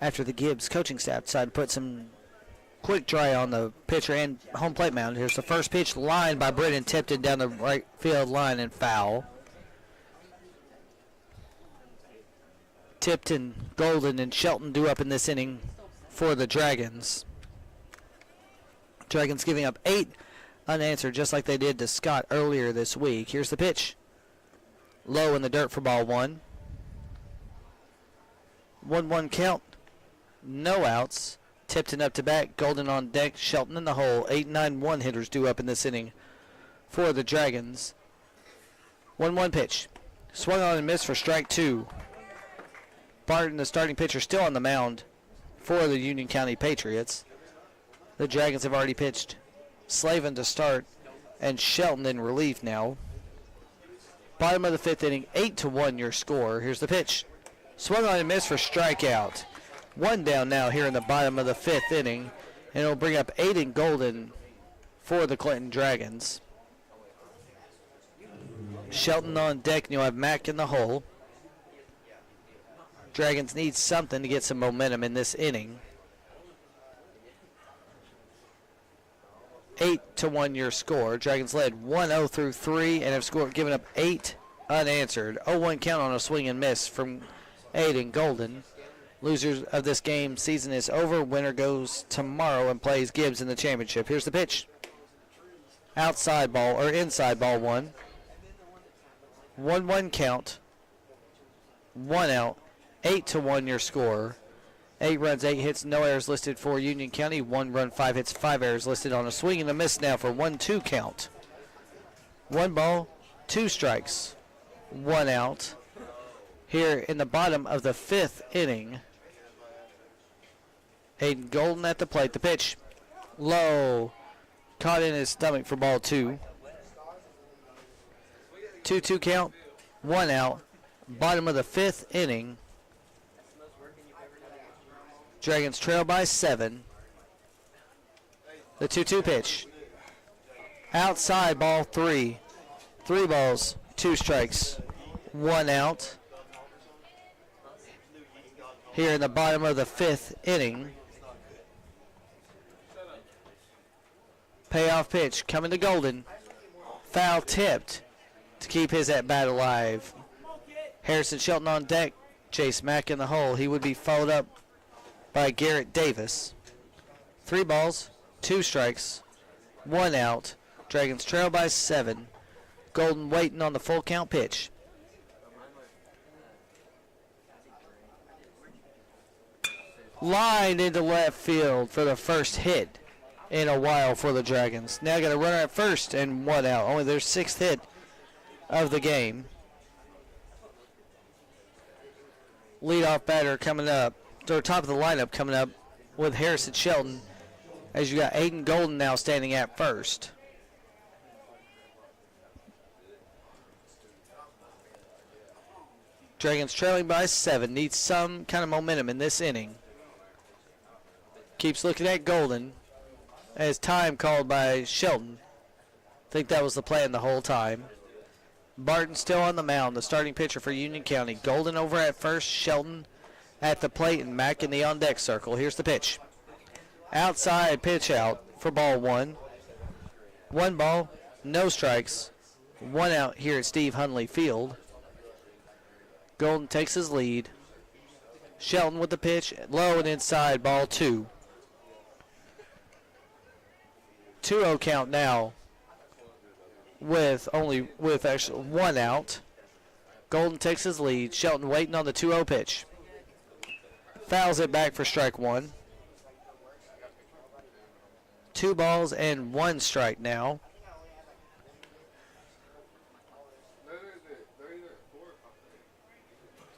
after the Gibbs coaching staff decided to put some quick dry on the pitcher and home plate mound. Here's the first pitch, lined by Brennan, tipped it down the right field line and foul. Tipton, Golden, and Shelton due up in this inning for the Dragons. Dragons giving up 8 unanswered just like they did to Scott earlier this week. Here's the pitch. Low in the dirt for ball 1. 1-1 count. No outs. Tipton up to bat. Golden on deck. Shelton in the hole. 8-9-1 hitters due up in this inning for the Dragons. 1-1 pitch. Swung on and missed for strike 2. Barton, the starting pitcher, still on the mound for the Union County Patriots. The Dragons have already pitched Slavin to start and Shelton in relief now. Bottom of the 5th inning, 8-1 your score. Here's the pitch. Swung on and missed for strikeout. 1 down now here in the bottom of the 5th inning. And it'll bring up Aiden Golden for the Clinton Dragons. Shelton on deck, and you'll have Mack in the hole. Dragons need something to get some momentum in this inning. 8-1 your score. Dragons led 1-0 through 3 and have given up 8 unanswered. 0-1 count on a swing and miss from Aiden Golden. Losers of this game season is over. Winner goes tomorrow and plays Gibbs in the championship. Here's the pitch. Outside ball, or inside ball 1. 1-1 count. 1 out. 8-1 your score. 8 runs, 8 hits, no errors listed for Union County. 1 run, 5 hits, 5 errors listed on a swing and a miss now for 1-2 count. 1 ball, 2 strikes, 1 out. Here in the bottom of the 5th inning. Aiden Golden at the plate. The pitch, low, caught in his stomach for ball 2. 2-2 count, 1 out. Bottom of the 5th inning. Dragons trail by 7. The 2-2 pitch. Outside ball 3. 3 balls, 2 strikes, 1 out. Here in the bottom of the 5th inning. Payoff pitch coming to Golden. Foul tipped to keep his at bat alive. Harrison Shelton on deck. Chase Mack in the hole. He would be followed up by Garrett Davis. 3 balls, 2 strikes, 1 out. Dragons trail by 7. Golden waiting on the full count pitch. Lined into left field for the first hit in a while for the Dragons. Now got a runner at first and 1 out. Only their 6th hit of the game. Leadoff batter coming up. Or top of the lineup coming up with Harrison Shelton, as you got Aiden Golden now standing at first. Dragons trailing by 7. Needs some kind of momentum in this inning. Keeps looking at Golden as time called by Shelton. Think that was the plan the whole time. Barton still on the mound, the starting pitcher for Union County. Golden over at first, Shelton at the plate, and Mack in the on-deck circle. Here's the pitch. Outside pitch out for ball 1. 1 ball, no strikes, 1 out here at Steve Hunley Field. Golden takes his lead. Shelton with the pitch, low and inside, ball 2. 2-0 count now with actually 1 out. Golden takes his lead. Shelton waiting on the 2-0 pitch. Fouls it back for strike 1. 2 balls and 1 strike now.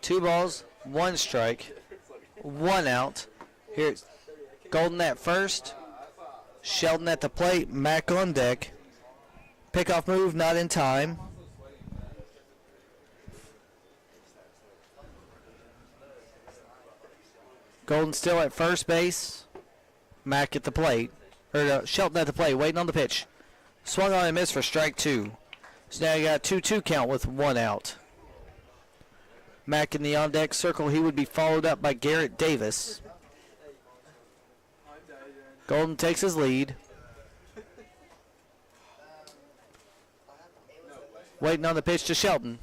Two balls, 1 strike, 1 out. Here's Golden at first. Shelton at the plate. Mack on deck. Pickoff move not in time. Golden still at first base. Mack at the plate. Shelton at the plate, waiting on the pitch. Swung on and missed for strike 2. So now you got a 2-2 count with 1 out. Mack in the on-deck circle. He would be followed up by Garrett Davis. Golden takes his lead. Waiting on the pitch to Shelton.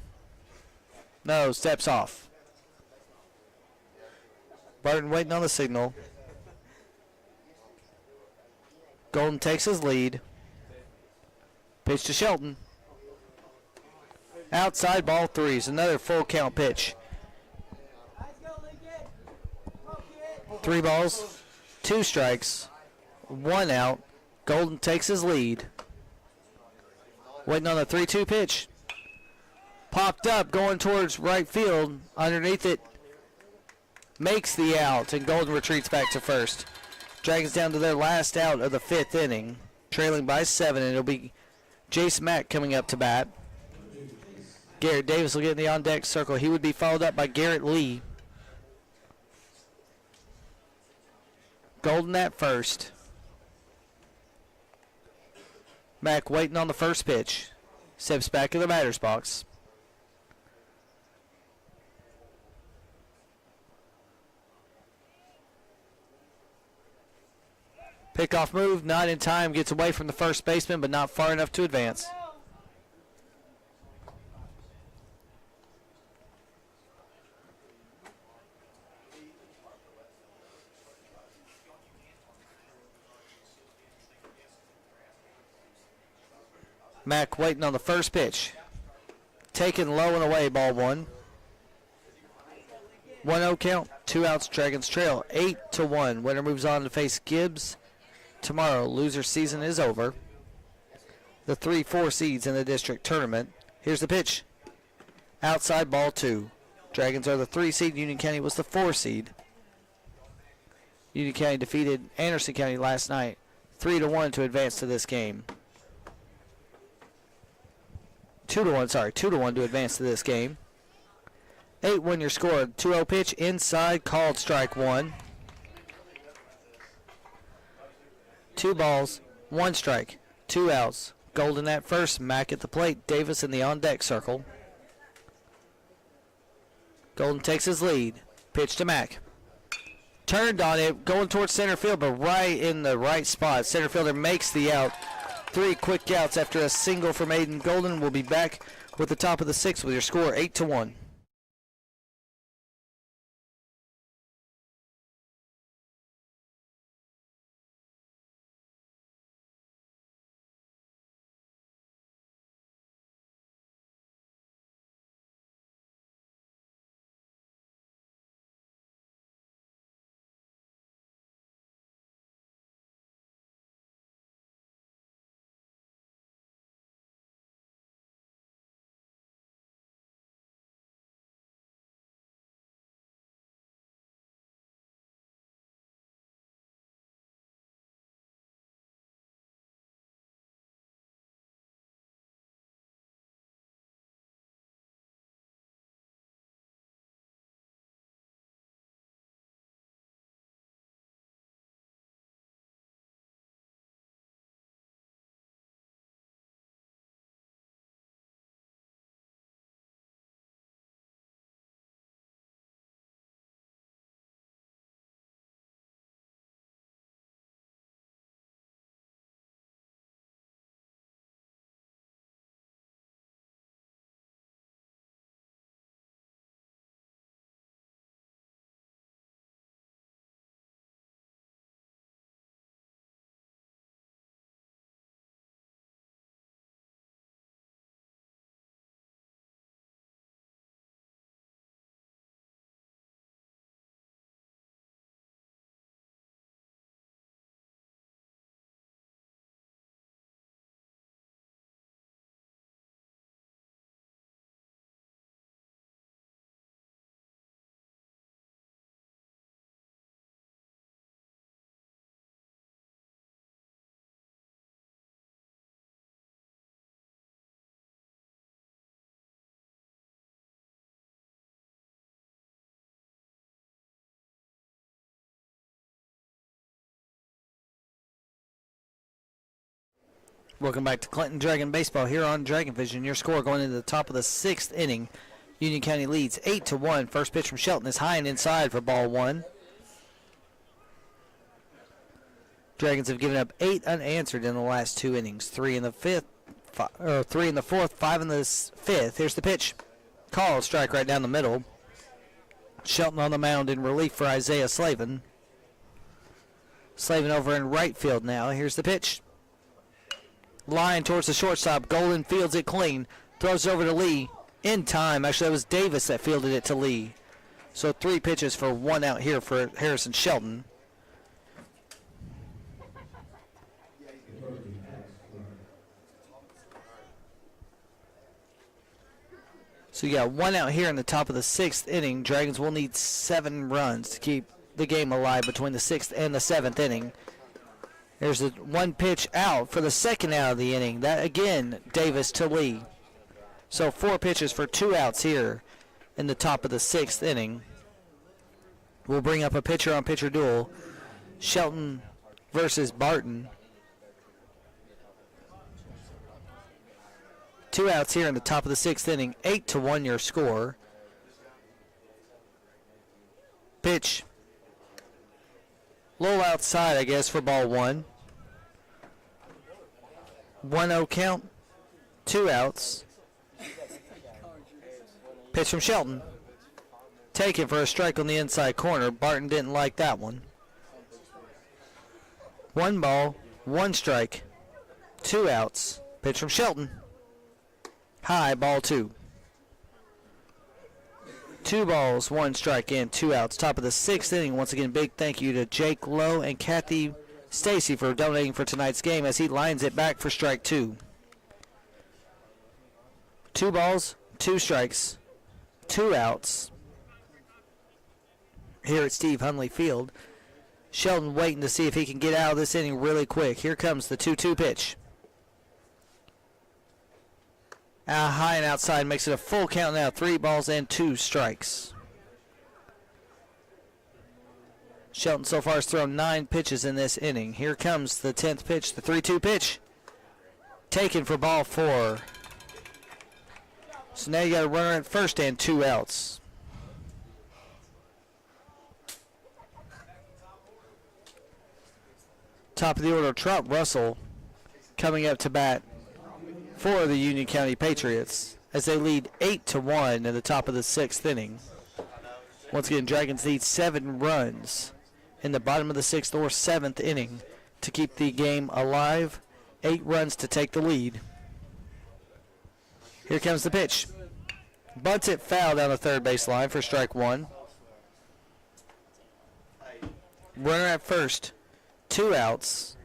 No, steps off. Barton waiting on the signal. Golden takes his lead. Pitch to Shelton. Outside, ball 3s. Another full count pitch. 3 balls, 2 strikes, 1 out. Golden takes his lead. Waiting on the 3-2 pitch. Popped up, going towards right field. Underneath it, makes the out, and Golden retreats back to first. Dragons down to their last out of the 5th inning, trailing by 7, and it'll be Jace Mack coming up to bat. Garrett Davis will get in the on-deck circle. He would be followed up by Garrett Lee. Golden at first. Mack waiting on the first pitch. Steps back in the batter's box. Pickoff move, not in time. Gets away from the first baseman, but not far enough to advance. Mack waiting on the first pitch. Taken low and away, ball 1. 1-0 count, 2 outs, Dragons trail 8-1. Winner moves on to face Gibbs tomorrow. Loser season is over. The 3-4 seeds in the district tournament. Here's the pitch. Outside, ball 2. Dragons are the 3 seed. Union County was the 4 seed. Union County defeated Anderson County last night 3-1 to advance to this game. 2-1 to advance to this game. 8-1 your score. 2-0 pitch inside, called strike 1. 2 balls, 1 strike, 2 outs. Golden at first, Mack at the plate, Davis in the on-deck circle. Golden takes his lead. Pitch to Mack. Turned on it, going towards center field, but right in the right spot. Center fielder makes the out. 3 quick outs after a single from Aiden Golden. Will be back with the top of the 6th with your score 8-1. Welcome back to Clinton Dragon Baseball here on Dragon Vision. Your score going into the top of the 6th inning. Union County leads 8-1. First pitch from Shelton is high and inside for ball 1. Dragons have given up 8 unanswered in the last 2 innings. 3 in the 4th, 5 in the 5th. Here's the pitch. Call, strike right down the middle. Shelton on the mound in relief for Isaiah Slavin. Slavin over in right field now. Here's the pitch. Line towards the shortstop. Golden fields it clean. Throws it over to Lee. In time. Actually, that was Davis that fielded it to Lee. So 3 pitches for 1 out here for Harrison Shelton. So you got 1 out here in the top of the 6th inning. Dragons will need 7 runs to keep the game alive between the 6th and the 7th inning. There's the 1 pitch out for the 2nd out of the inning. That again, Davis to Lee. So 4 pitches for 2 outs here in the top of the 6th inning. We'll bring up a pitcher-on-pitcher duel. Shelton versus Barton. 2 outs here in the top of the 6th inning. 8-1 your score. Pitch. Low outside, I guess, for ball 1. 1-0 count. 2 outs. Pitch from Shelton. Taken for a strike on the inside corner. Barton didn't like that one. 1 ball, 1 strike. 2 outs. Pitch from Shelton. High, ball 2. 2 balls, 1 strike, and 2 outs. Top of the 6th inning. Once again, big thank you to Jake Lowe and Kathy Stacy for donating for tonight's game as he lines it back for strike 2. 2 balls, 2 strikes, 2 outs. Here at Steve Hunley Field. Shelton waiting to see if he can get out of this inning really quick. Here comes the 2-2 pitch. High and outside makes it a full count now. 3 balls and 2 strikes. Shelton so far has thrown 9 pitches in this inning. Here comes the 10th pitch, the 3-2 pitch. Taken for ball 4. So now you got a runner at first and 2 outs. Top of the order, Trump Russell coming up to bat for the Union County Patriots as they lead 8-1 in the top of the 6th inning. Once again, Dragons need 7 runs in the bottom of the 6th or 7th inning to keep the game alive. 8 runs to take the lead. Here comes the pitch. Bunts it foul down the third base line for strike 1. Runner at first. 2 outs.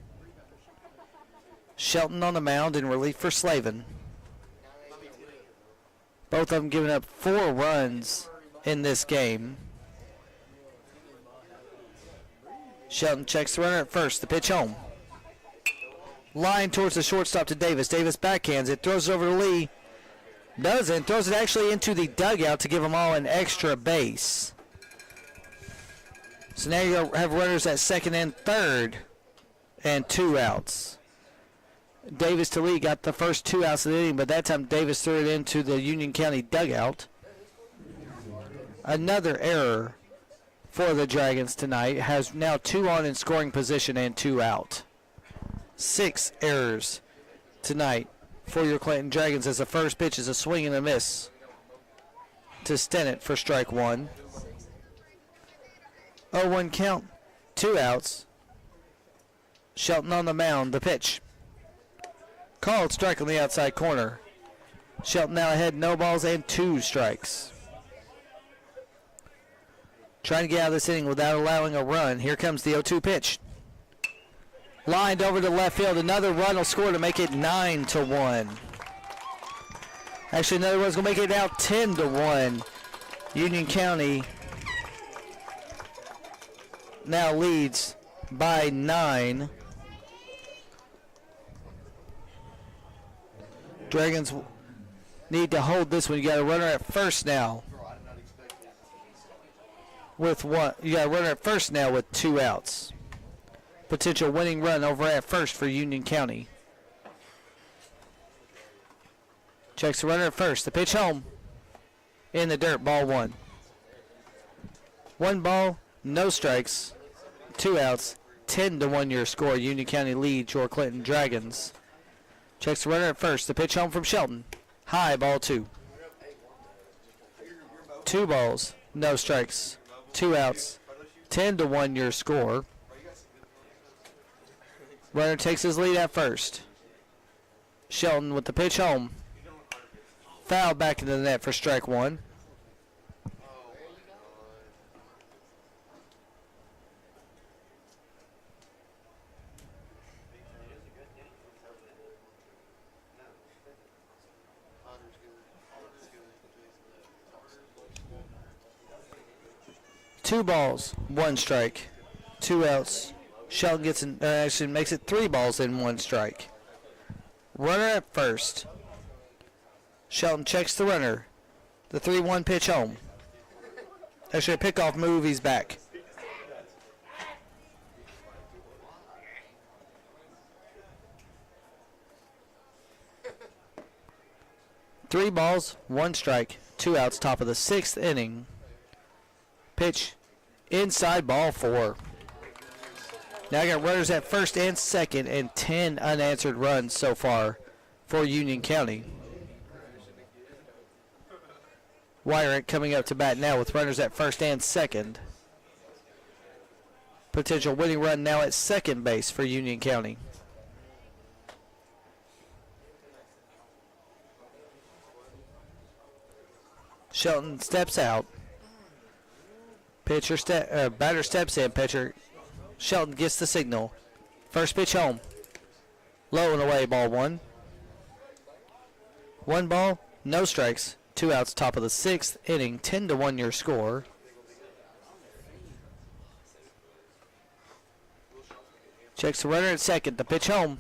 Shelton on the mound in relief for Slavin. Both of them giving up 4 runs in this game. Shelton checks the runner at first. The pitch home. Line towards the shortstop to Davis. Davis backhands it. Throws it over to Lee. Doesn't. Throws it actually into the dugout to give them all an extra base. So now you have runners at second and third and 2 outs. Davis to Lee got the first 2 outs of the inning, but that time Davis threw it into the Union County dugout. Another error for the Dragons tonight. Has now 2 on in scoring position and 2 out. 6 errors tonight for your Clinton Dragons as the first pitch is a swing and a miss to Stennett for strike 1. 0-1 count, 2 outs. Shelton on the mound, the pitch. Called strike on the outside corner. Shelton now ahead, no balls and 2 strikes. Trying to get out of this inning without allowing a run. Here comes the 0-2 pitch. Lined over to left field. Another run will score to make it 9-1. Actually, another one's going to make it now 10-1. Union County now leads by 9. Dragons need to hold this one. You got a runner at first now. With what? You got a runner at first now with 2 outs. Potential winning run over at first for Union County. Checks the runner at first. The pitch home. In the dirt, ball one. One ball, no strikes, 2 outs, 10-1 your score. Union County leads your Clinton Dragons. Checks the runner at first. The pitch home from Shelton. High, ball 2. 2 balls, no strikes, 2 outs, 10-1 your score. Runner takes his lead at first. Shelton with the pitch home. Foul back into the net for strike 1. Two balls, 1 strike, 2 outs. Shelton gets actually makes it 3 balls and 1 strike. Runner at first. Shelton checks the runner. The 3-1 pitch home. Actually, a pickoff move. He's back. Three balls, 1 strike, 2 outs. Top of the 6th inning. Pitch inside, ball 4. Now I got runners at first and second and 10 unanswered runs so far for Union County. Wyrick coming up to bat now with runners at first and second. Potential winning run now at second base for Union County. Shelton steps out. Batter steps in. Pitcher Shelton gets the signal. First pitch home. Low and away, ball 1. 1 ball, no strikes, 2 outs. Top of the 6th inning, 10-1 your score. Checks the runner at second. The pitch home.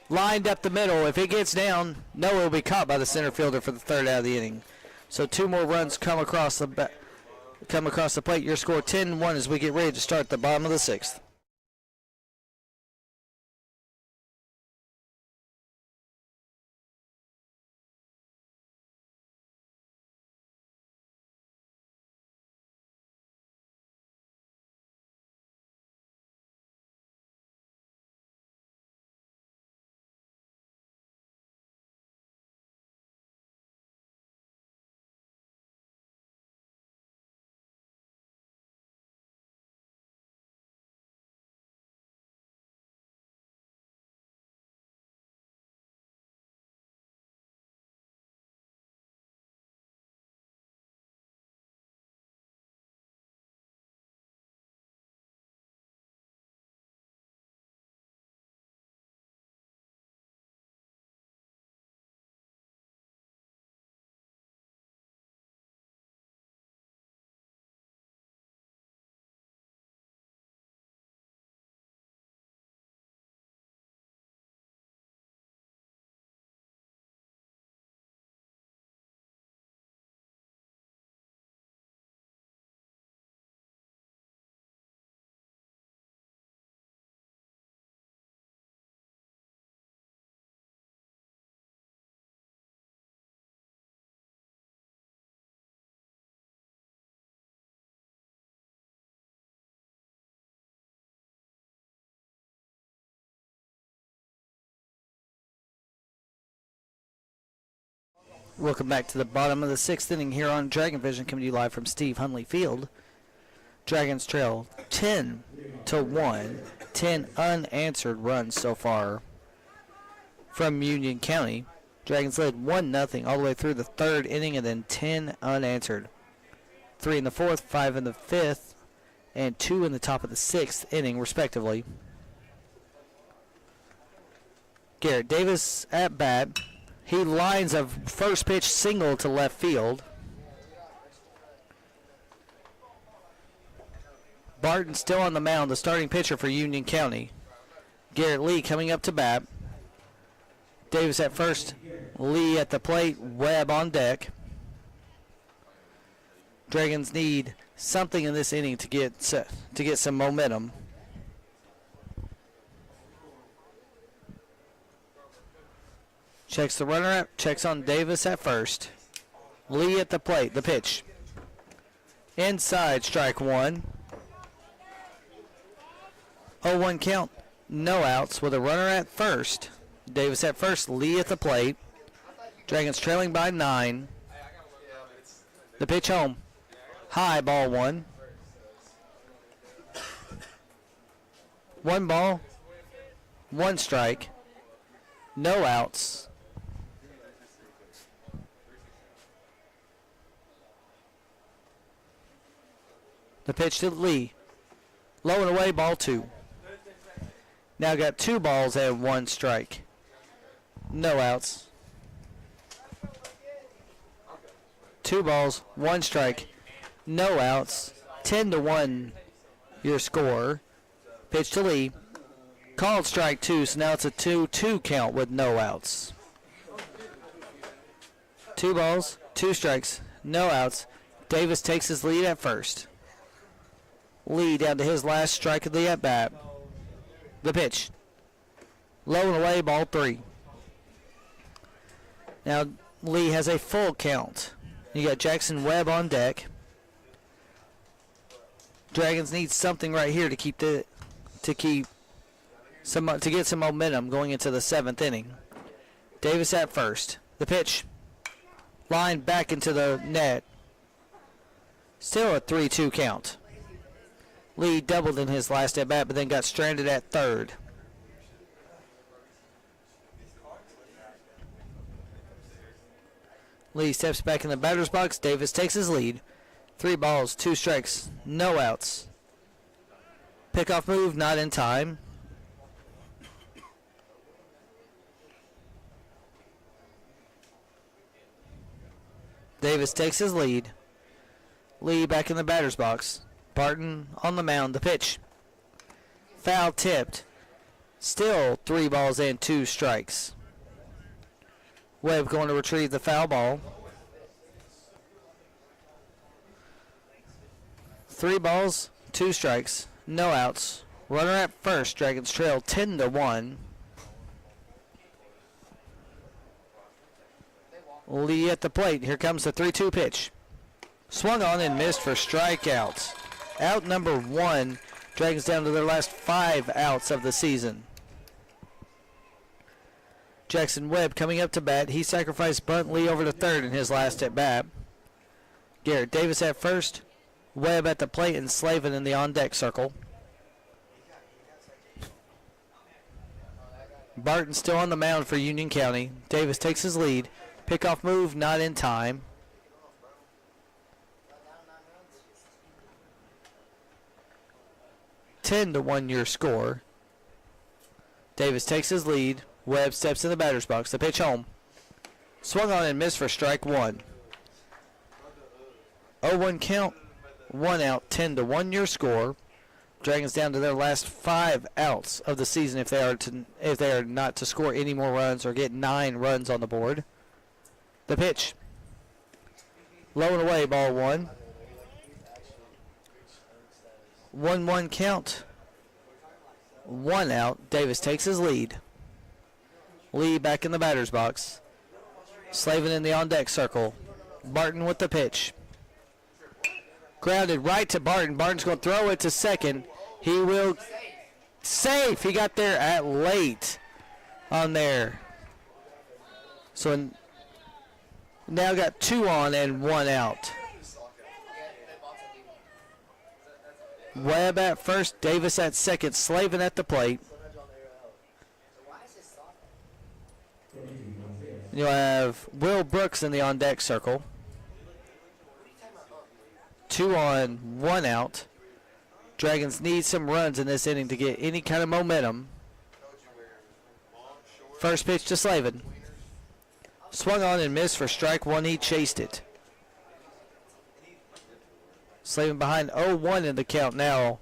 Lined up the middle. If it gets down, no, it will be caught by the center fielder for the 3rd out of the inning. So 2 more runs come across the plate. Your score 10-1 as we get ready to start the bottom of the 6th. Welcome back to the bottom of the 6th inning here on Dragon Vision, coming to you live from Steve Hunley Field. Dragons trail 10-1, 10 unanswered runs so far from Union County. Dragons led 1-0 all the way through the 3rd inning and then 10 unanswered. 3 in the 4th, 5 in the 5th, and 2 in the top of the 6th inning, respectively. Garrett Davis at bat. He lines a first pitch single to left field. Barton still on the mound, the starting pitcher for Union County. Garrett Lee coming up to bat. Davis at first, Lee at the plate, Webb on deck. Dragons need something in this inning to get some momentum. Checks the runner up, checks on Davis at first. Lee at the plate. The pitch. Inside, strike one. 0-1 count. No outs with a runner at first. Davis at first. Lee at the plate. Dragons trailing by 9. The pitch home. High, ball one. 1 ball. 1 strike. No outs. The pitch to Lee. Low and away, ball 2. Now got 2 balls and 1 strike. No outs. 2 balls, 1 strike. No outs. 10-1 your score. Pitch to Lee. Called strike 2, so now it's a 2-2 count with no outs. 2 balls, 2 strikes, no outs. Davis takes his lead at first. Lee down to his last strike of the at-bat. The pitch. Low and away, ball 3. Now Lee has a full count. You got Jackson Webb on deck. Dragons need something right here to get some momentum going into the 7th inning. Davis at first. The pitch. Line back into the net. Still a 3-2 count. Lee doubled in his last at bat, but then got stranded at third. Lee steps back in the batter's box. Davis takes his lead. 3 balls, 2 strikes, no outs. Pickoff move, not in time. Davis takes his lead. Lee back in the batter's box. Barton on the mound. The pitch. Foul tipped. Still 3 balls and 2 strikes. Webb going to retrieve the foul ball. 3 balls, 2 strikes, no outs. Runner at first. Dragons trail 10-1. Lee at the plate. Here comes the 3-2 pitch. Swung on and missed for strikeouts. Out number 1. Dragons down to their last 5 outs of the season. Jackson Webb coming up to bat. He sacrificed bunt Lee over to third in his last at bat. Garrett Davis at first. Webb at the plate and Slavin in the on-deck circle. Barton still on the mound for Union County. Davis takes his lead. Pickoff move not in time. (10-1) your score. Davis takes his lead. Webb steps in the batter's box. The pitch home. Swung on and missed for strike 1. 0-1 count. 1 out. 10-1 your score. Dragons down to their last 5 outs of the season if they are not to score any more runs or get 9 runs on the board. The pitch. Low and away, ball 1. 1-1 count. 1 out. Davis takes his lead. Lee back in the batter's box. Slavin in the on-deck circle. Barton with the pitch. Grounded right to Barton. Barton's going to throw it to second. He will safe. He got there at late on there. So now got 2 on and 1 out. Webb at first, Davis at second, Slavin at the plate. You'll have Will Brooks in the on-deck circle. 2 on, 1 out. Dragons need some runs in this inning to get any kind of momentum. First pitch to Slavin. Swung on and missed for strike 1. He chased it. Slavin behind 0-1 in the count now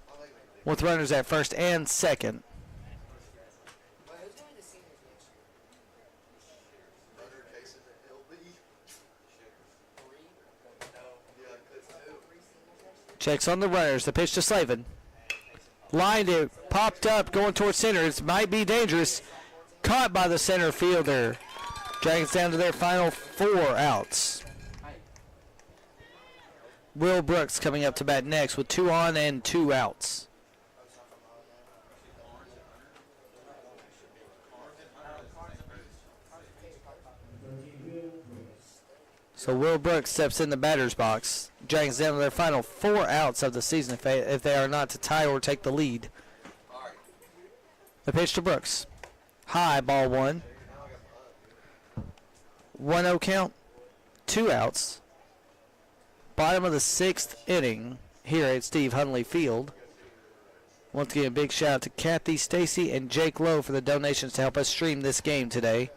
with runners at first and second. Checks on the runners. The pitch to Slavin. Lined it, popped up, going towards center. It might be dangerous. Caught by the center fielder. Dragons down to their final 4 outs. Will Brooks coming up to bat next with 2 on and 2 outs. So Will Brooks steps in the batter's box. Dragons down to their final 4 outs of the season if they are not to tie or take the lead. The pitch to Brooks. High, ball 1. 1-0 count, 2 outs. Bottom of the 6th inning here at Steve Hunley Field. Once again, a big shout out to Kathy, Stacy, and Jake Lowe for the donations to help us stream this game today.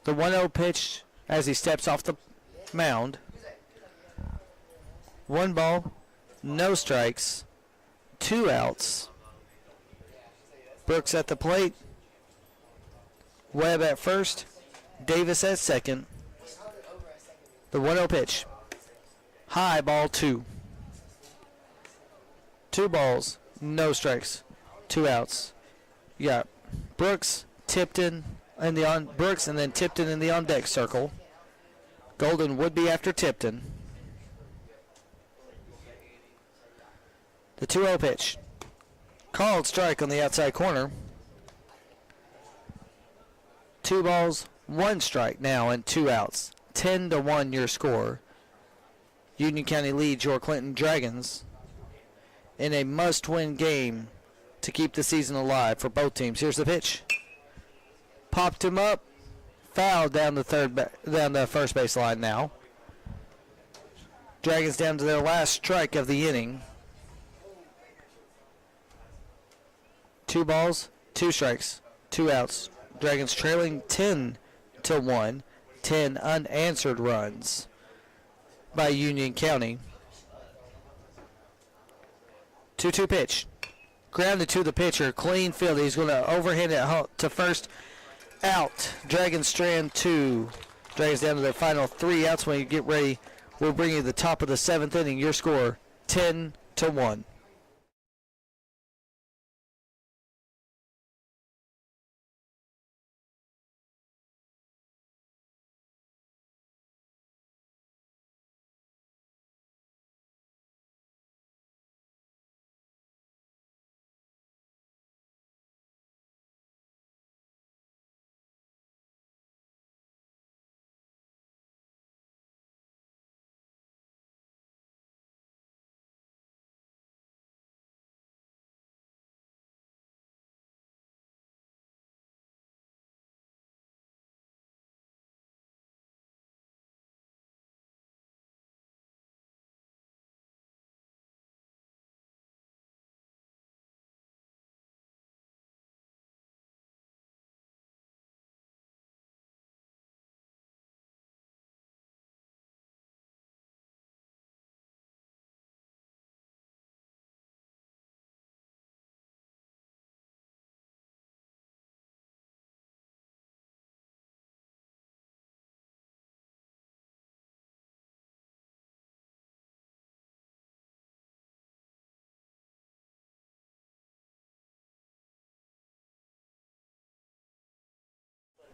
The 1-0 pitch as he steps off the mound. 1 ball, no strikes, 2 outs. Brooks at the plate. Webb at first. Davis at second. The 1-0 pitch. High, ball 2. 2 balls, no strikes, 2 outs. You got Brooks, Tipton, and Brooks, and then Tipton in the on deck circle. Golden would be after Tipton. The 2-0 pitch. Called strike on the outside corner. 2 balls, 1 strike now, and 2 outs. 10-1 your score. Union County leads your Clinton Dragons in a must-win game to keep the season alive for both teams. Here's the pitch. Popped him up. Foul down the first base line now. Dragons down to their last strike of the inning. 2 balls, 2 strikes, 2 outs. Dragons trailing 10-1. 10 unanswered runs by Union County. 2-2 pitch. Grounded to the pitcher. Clean field. He's going to overhand it to first. Out. Dragons strand 2. Dragons down to their final 3 outs. When you get ready, we'll bring you the top of the 7th inning. Your score 10-1.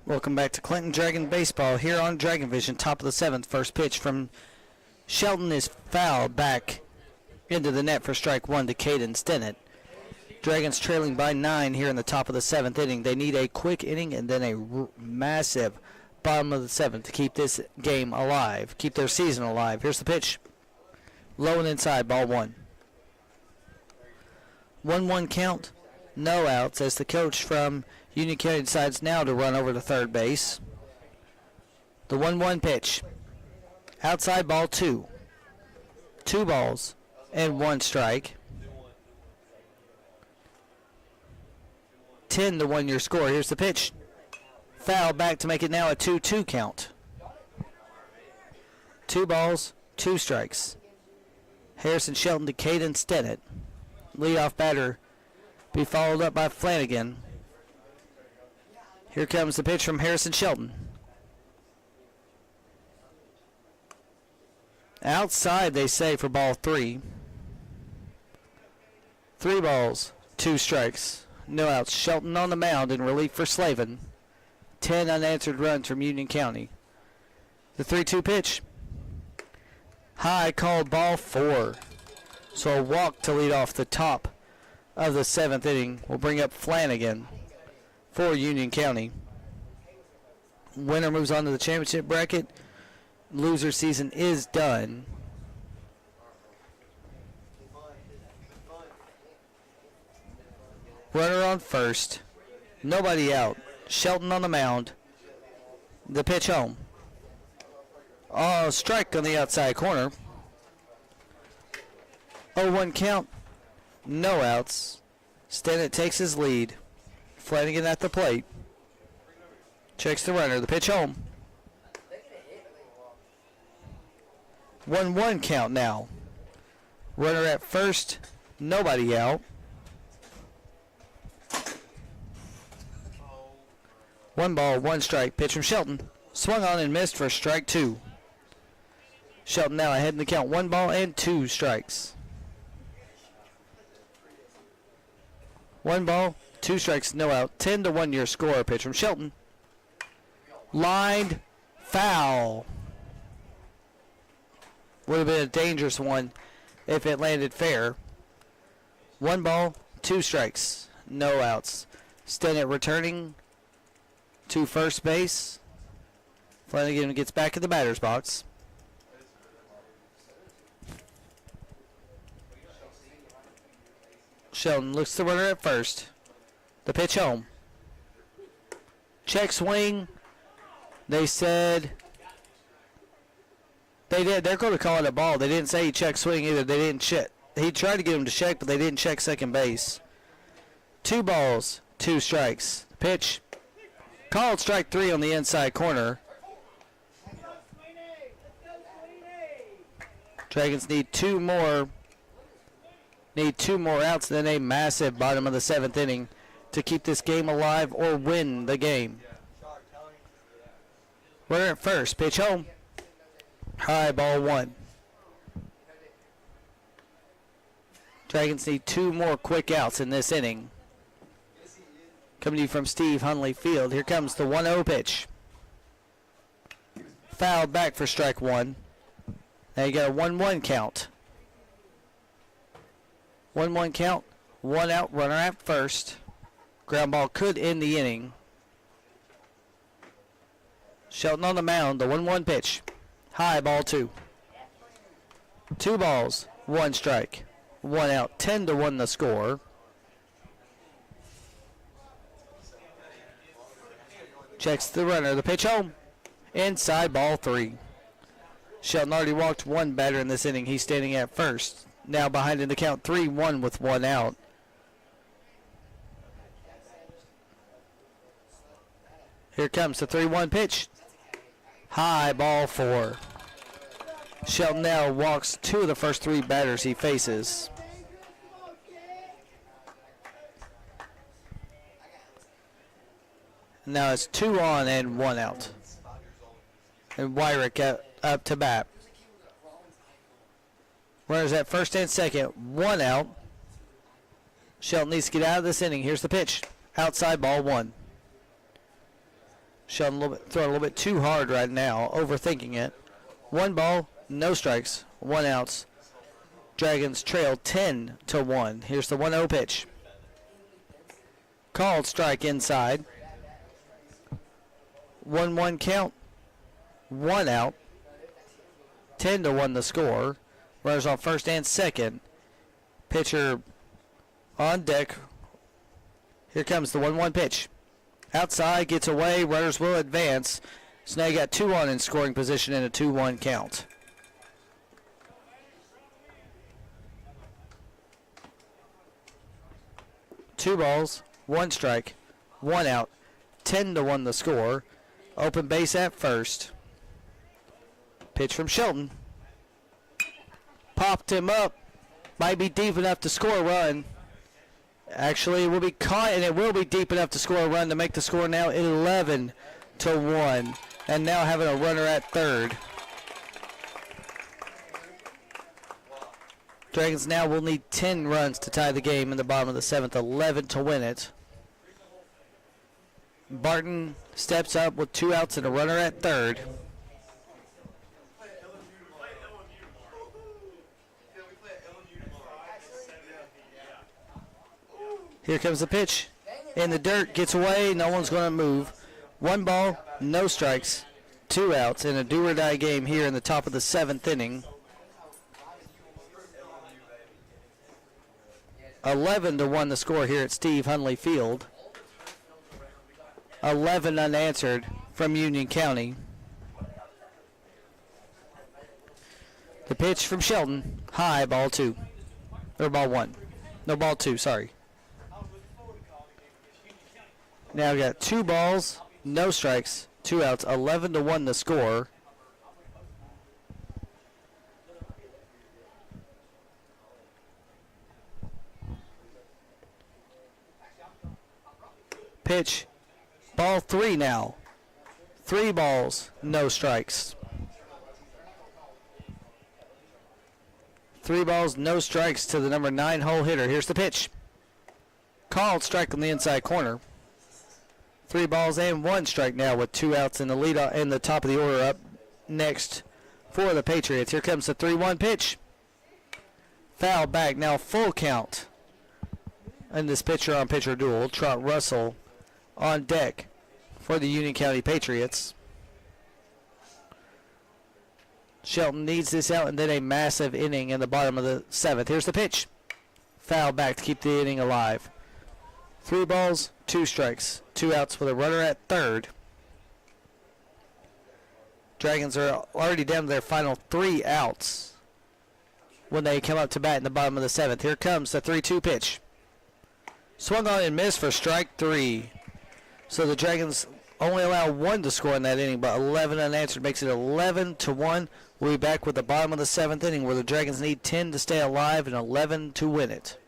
Welcome back to Clinton Dragon Baseball here on Dragon Vision, top of the 7th. First pitch from Shelton is fouled back into the net for strike 1 to Caden Stennett. Dragons trailing by 9 here in the top of the 7th inning. They need a quick inning and then a massive bottom of the 7th to keep this game alive, keep their season alive. Here's the pitch. Low and inside, ball 1. 1-1 count, no outs as the coach from Union County decides now to run over to third base. The 1-1 pitch. Outside, ball 2. 2 balls and 1 strike. 10-1 your score. Here's the pitch. Foul back to make it now a 2-2 count. 2 balls, 2 strikes. Harrison Shelton to Caden Stennett. Leadoff batter be followed up by Flanagan. Here comes the pitch from Harrison Shelton. Outside, they say, for ball 3. 3 balls, 2 strikes, no outs. Shelton on the mound in relief for Slavin. 10 unanswered runs from Union County. The 3-2 pitch. High called ball 4. So a walk to lead off the top of the 7th inning will bring up Flanagan for Union County. Winner moves on to the championship bracket. Loser season is done. Runner on first. Nobody out. Shelton on the mound. The pitch home. Oh, strike on the outside corner. 0-1 count. No outs. Stennett takes his lead. Flanagan at the plate. Checks the runner. The pitch home. 1-1 count now. Runner at first. Nobody out. 1 ball, 1 strike. Pitch from Shelton. Swung on and missed for strike 2. Shelton now ahead in the count. 1 ball and 2 strikes. 1 ball, 2 strikes, no out. 10-1 your score. Pitch from Shelton. Lined foul. Would have been a dangerous one if it landed fair. 1 ball, 2 strikes, no outs. Stennett returning to first base. Flanagan gets back in the batter's box. Shelton looks the runner at first. The pitch home. Check swing. They said they did. They're going to call it a ball. They didn't say he checked swing either. They didn't check. He tried to get him to check, but they didn't check second base. 2 balls, 2 strikes. Pitch called strike 3 on the inside corner. Dragons need 2 more. Need 2 more outs than a massive bottom of the 7th inning to keep this game alive or win the game. Runner at first. Pitch home. High ball 1. Dragons need 2 more quick outs in this inning. Coming to you from Steve Hunley Field. Here comes the 1-0 pitch. Fouled back for strike 1. Now you got a 1-1 count. 1-1 count. 1 out. Runner at first. Ground ball could end the inning. Shelton on the mound. The 1-1 pitch. High ball 2. 2 balls. 1 strike. 1 out. 10-1 the score. Checks the runner. The pitch home. Inside ball 3. Shelton already walked 1 batter in this inning. He's standing at first. Now behind in the count 3-1 with 1 out. Here comes the 3-1 pitch. High ball 4. Shelton now walks 2 of the first 3 batters he faces. Now it's 2 on and 1 out. And Wyrick up to bat. Runners at first and second. 1 out. Shelton needs to get out of this inning. Here's the pitch. Outside ball 1. Shelton throwing a little bit too hard right now. Overthinking it. 1 ball. No strikes. 1 outs. Dragons trail 10-1. Here's the 1-0 pitch. Called strike inside. 1-1 count. 1 out. 10-1 the score. Runners on first and second. Pitcher on deck. Here comes the 1-1 pitch. Outside, gets away. Runners will advance. So now you got 2 on in scoring position in a 2-1 count. Two balls, 1 strike, 1 out. 10-1 the score. Open base at first. Pitch from Shelton. Popped him up. Might be deep enough to score a run. Actually, it will be caught, and it will be deep enough to score a run to make the score now 11-1. And now having a runner at third. Dragons now will need 10 runs to tie the game in the bottom of the 7th, 11 to win it. Barton steps up with 2 outs and a runner at third. Here comes the pitch. In the dirt, gets away, no one's going to move. 1 ball, no strikes, 2 outs in a do-or-die game here in the top of the 7th inning. 11-1 the score here at Steve Hunley Field. 11 unanswered from Union County. The pitch from Shelton, high, ball 2. Or ball 1. No, ball 2, sorry. Now we got 2 balls, no strikes, 2 outs, 11-1 the score. Pitch, ball 3 now. 3 balls, no strikes. 3 balls, no strikes to the number 9 hole hitter. Here's the pitch. Called, strike on the inside corner. 3 balls and 1 strike now with 2 outs in the lead in the top of the order. Up next for the Patriots. Here comes the 3-1 pitch. Foul back, now full count. And this pitcher-on-pitcher duel. Trot Russell on deck for the Union County Patriots. Shelton needs this out and then a massive inning in the bottom of the 7th. Here's the pitch. Foul back to keep the inning alive. 3 balls, 2 strikes, 2 outs with a runner at third. Dragons are already down to their final 3 outs when they come up to bat in the bottom of the 7th. Here comes the 3-2 pitch. Swung on and missed for strike 3. So the Dragons only allow 1 to score in that inning, but 11 unanswered makes it 11-1. We'll be back with the bottom of the 7th inning where the Dragons need 10 to stay alive and 11 to win it.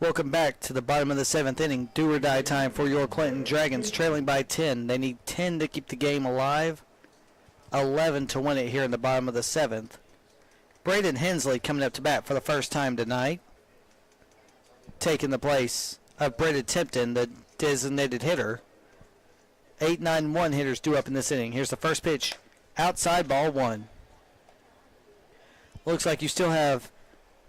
Welcome back to the bottom of the 7th inning. Do or die time for your Clinton Dragons, trailing by 10. They need 10 to keep the game alive, 11 to win it here in the bottom of the 7th. Braden Hensley coming up to bat for the first time tonight, taking the place of Brendan Tipton, the designated hitter. 8-9-1 hitters due up in this inning. Here's the first pitch. Outside, ball 1. Looks like you still have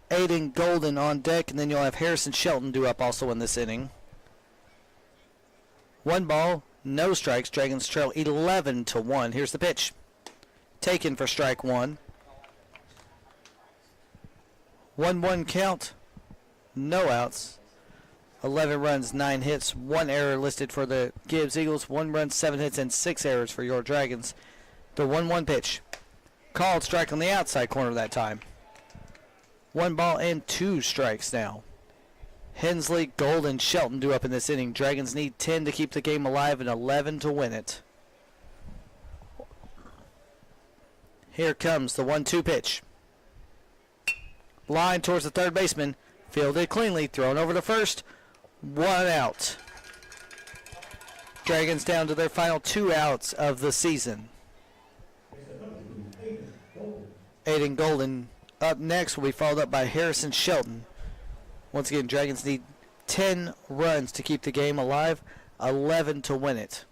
Aiden Golden on deck, and then you'll have Harrison Shelton due up also in this inning. 1 ball, no strikes. Dragons trail 11-1. Here's the pitch. Taken for strike 1. 1-1 count. No outs. 11 runs, 9 hits, 1 error listed for the Gibbs Eagles. 1 run, 7 hits, and 6 errors for your Dragons. The 1-1 pitch. Called strike on the outside corner that time. 1 ball and 2 strikes now. Hensley, Golden, Shelton due up in this inning. Dragons need 10 to keep the game alive and 11 to win it. Here comes the 1-2 pitch. Line towards the third baseman. Fielded cleanly. Thrown over to first. 1 out. Dragons down to their final 2 outs of the season. Aiden Golden up next will be followed up by Harrison Shelton. Once again, Dragons need 10 runs to keep the game alive, 11 to win it.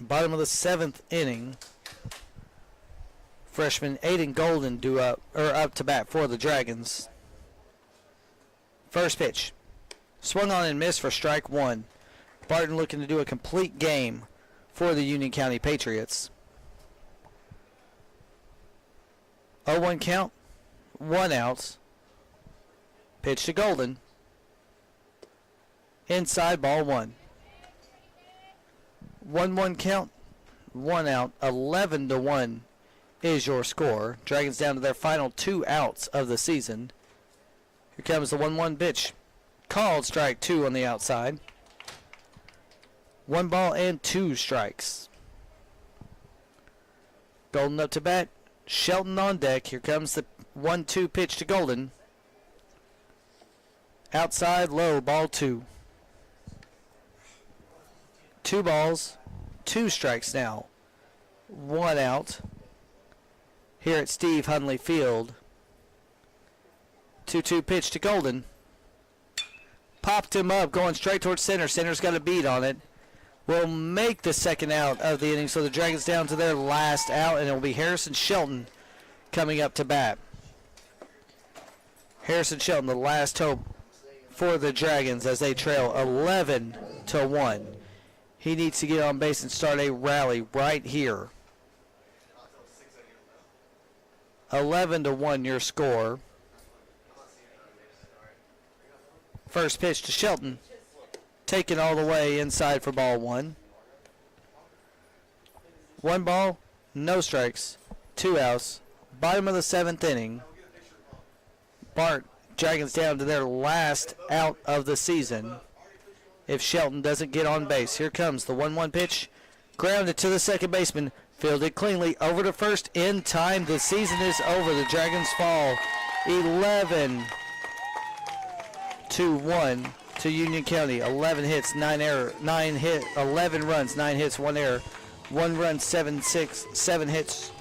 Bottom of the 7th inning. Freshman Aiden Golden up to bat for the Dragons. First pitch. Swung on and missed for strike 1. Barton looking to do a complete game for the Union County Patriots. 0-1 count, 1 out. Pitch to Golden. Inside, ball 1. 1-1 count, 1 out. 11-1 is your score. Dragons down to their final 2 outs of the season. Here comes the 1-1 pitch. Called strike 2 on the outside. 1 ball and 2 strikes. Golden up to bat. Shelton on deck. Here comes the 1-2 pitch to Golden. Outside, low, ball 2. 2 balls, 2 strikes now. 1 out. Here at Steve Hunley Field. 2-2 pitch to Golden. Popped him up, going straight towards center. Center's got a beat on it. Will make the second out of the inning, so the Dragons down to their last out, and it will be Harrison Shelton coming up to bat. Harrison Shelton, the last hope for the Dragons as they trail 11-1. He needs to get on base and start a rally right here. 11-1 your score. First pitch to Shelton. Taken all the way inside for ball 1. 1 ball, no strikes, 2 outs. Bottom of the 7th inning. Dragons down to their last out of the season. If Shelton doesn't get on base. Here comes the 1-1 pitch. Grounded to the second baseman. Fielded cleanly over to first in time. The season is over. The Dragons fall 11-1 to Union County. 11 hits, 11 runs, 9 hits, 1 error. 1 run, 7 hits,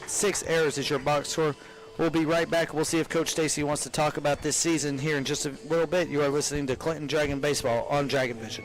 6 errors is your box score. We'll be right back. We'll see if Coach Stacy wants to talk about this season here in just a little bit. You are listening to Clinton Dragon Baseball on Dragon Vision.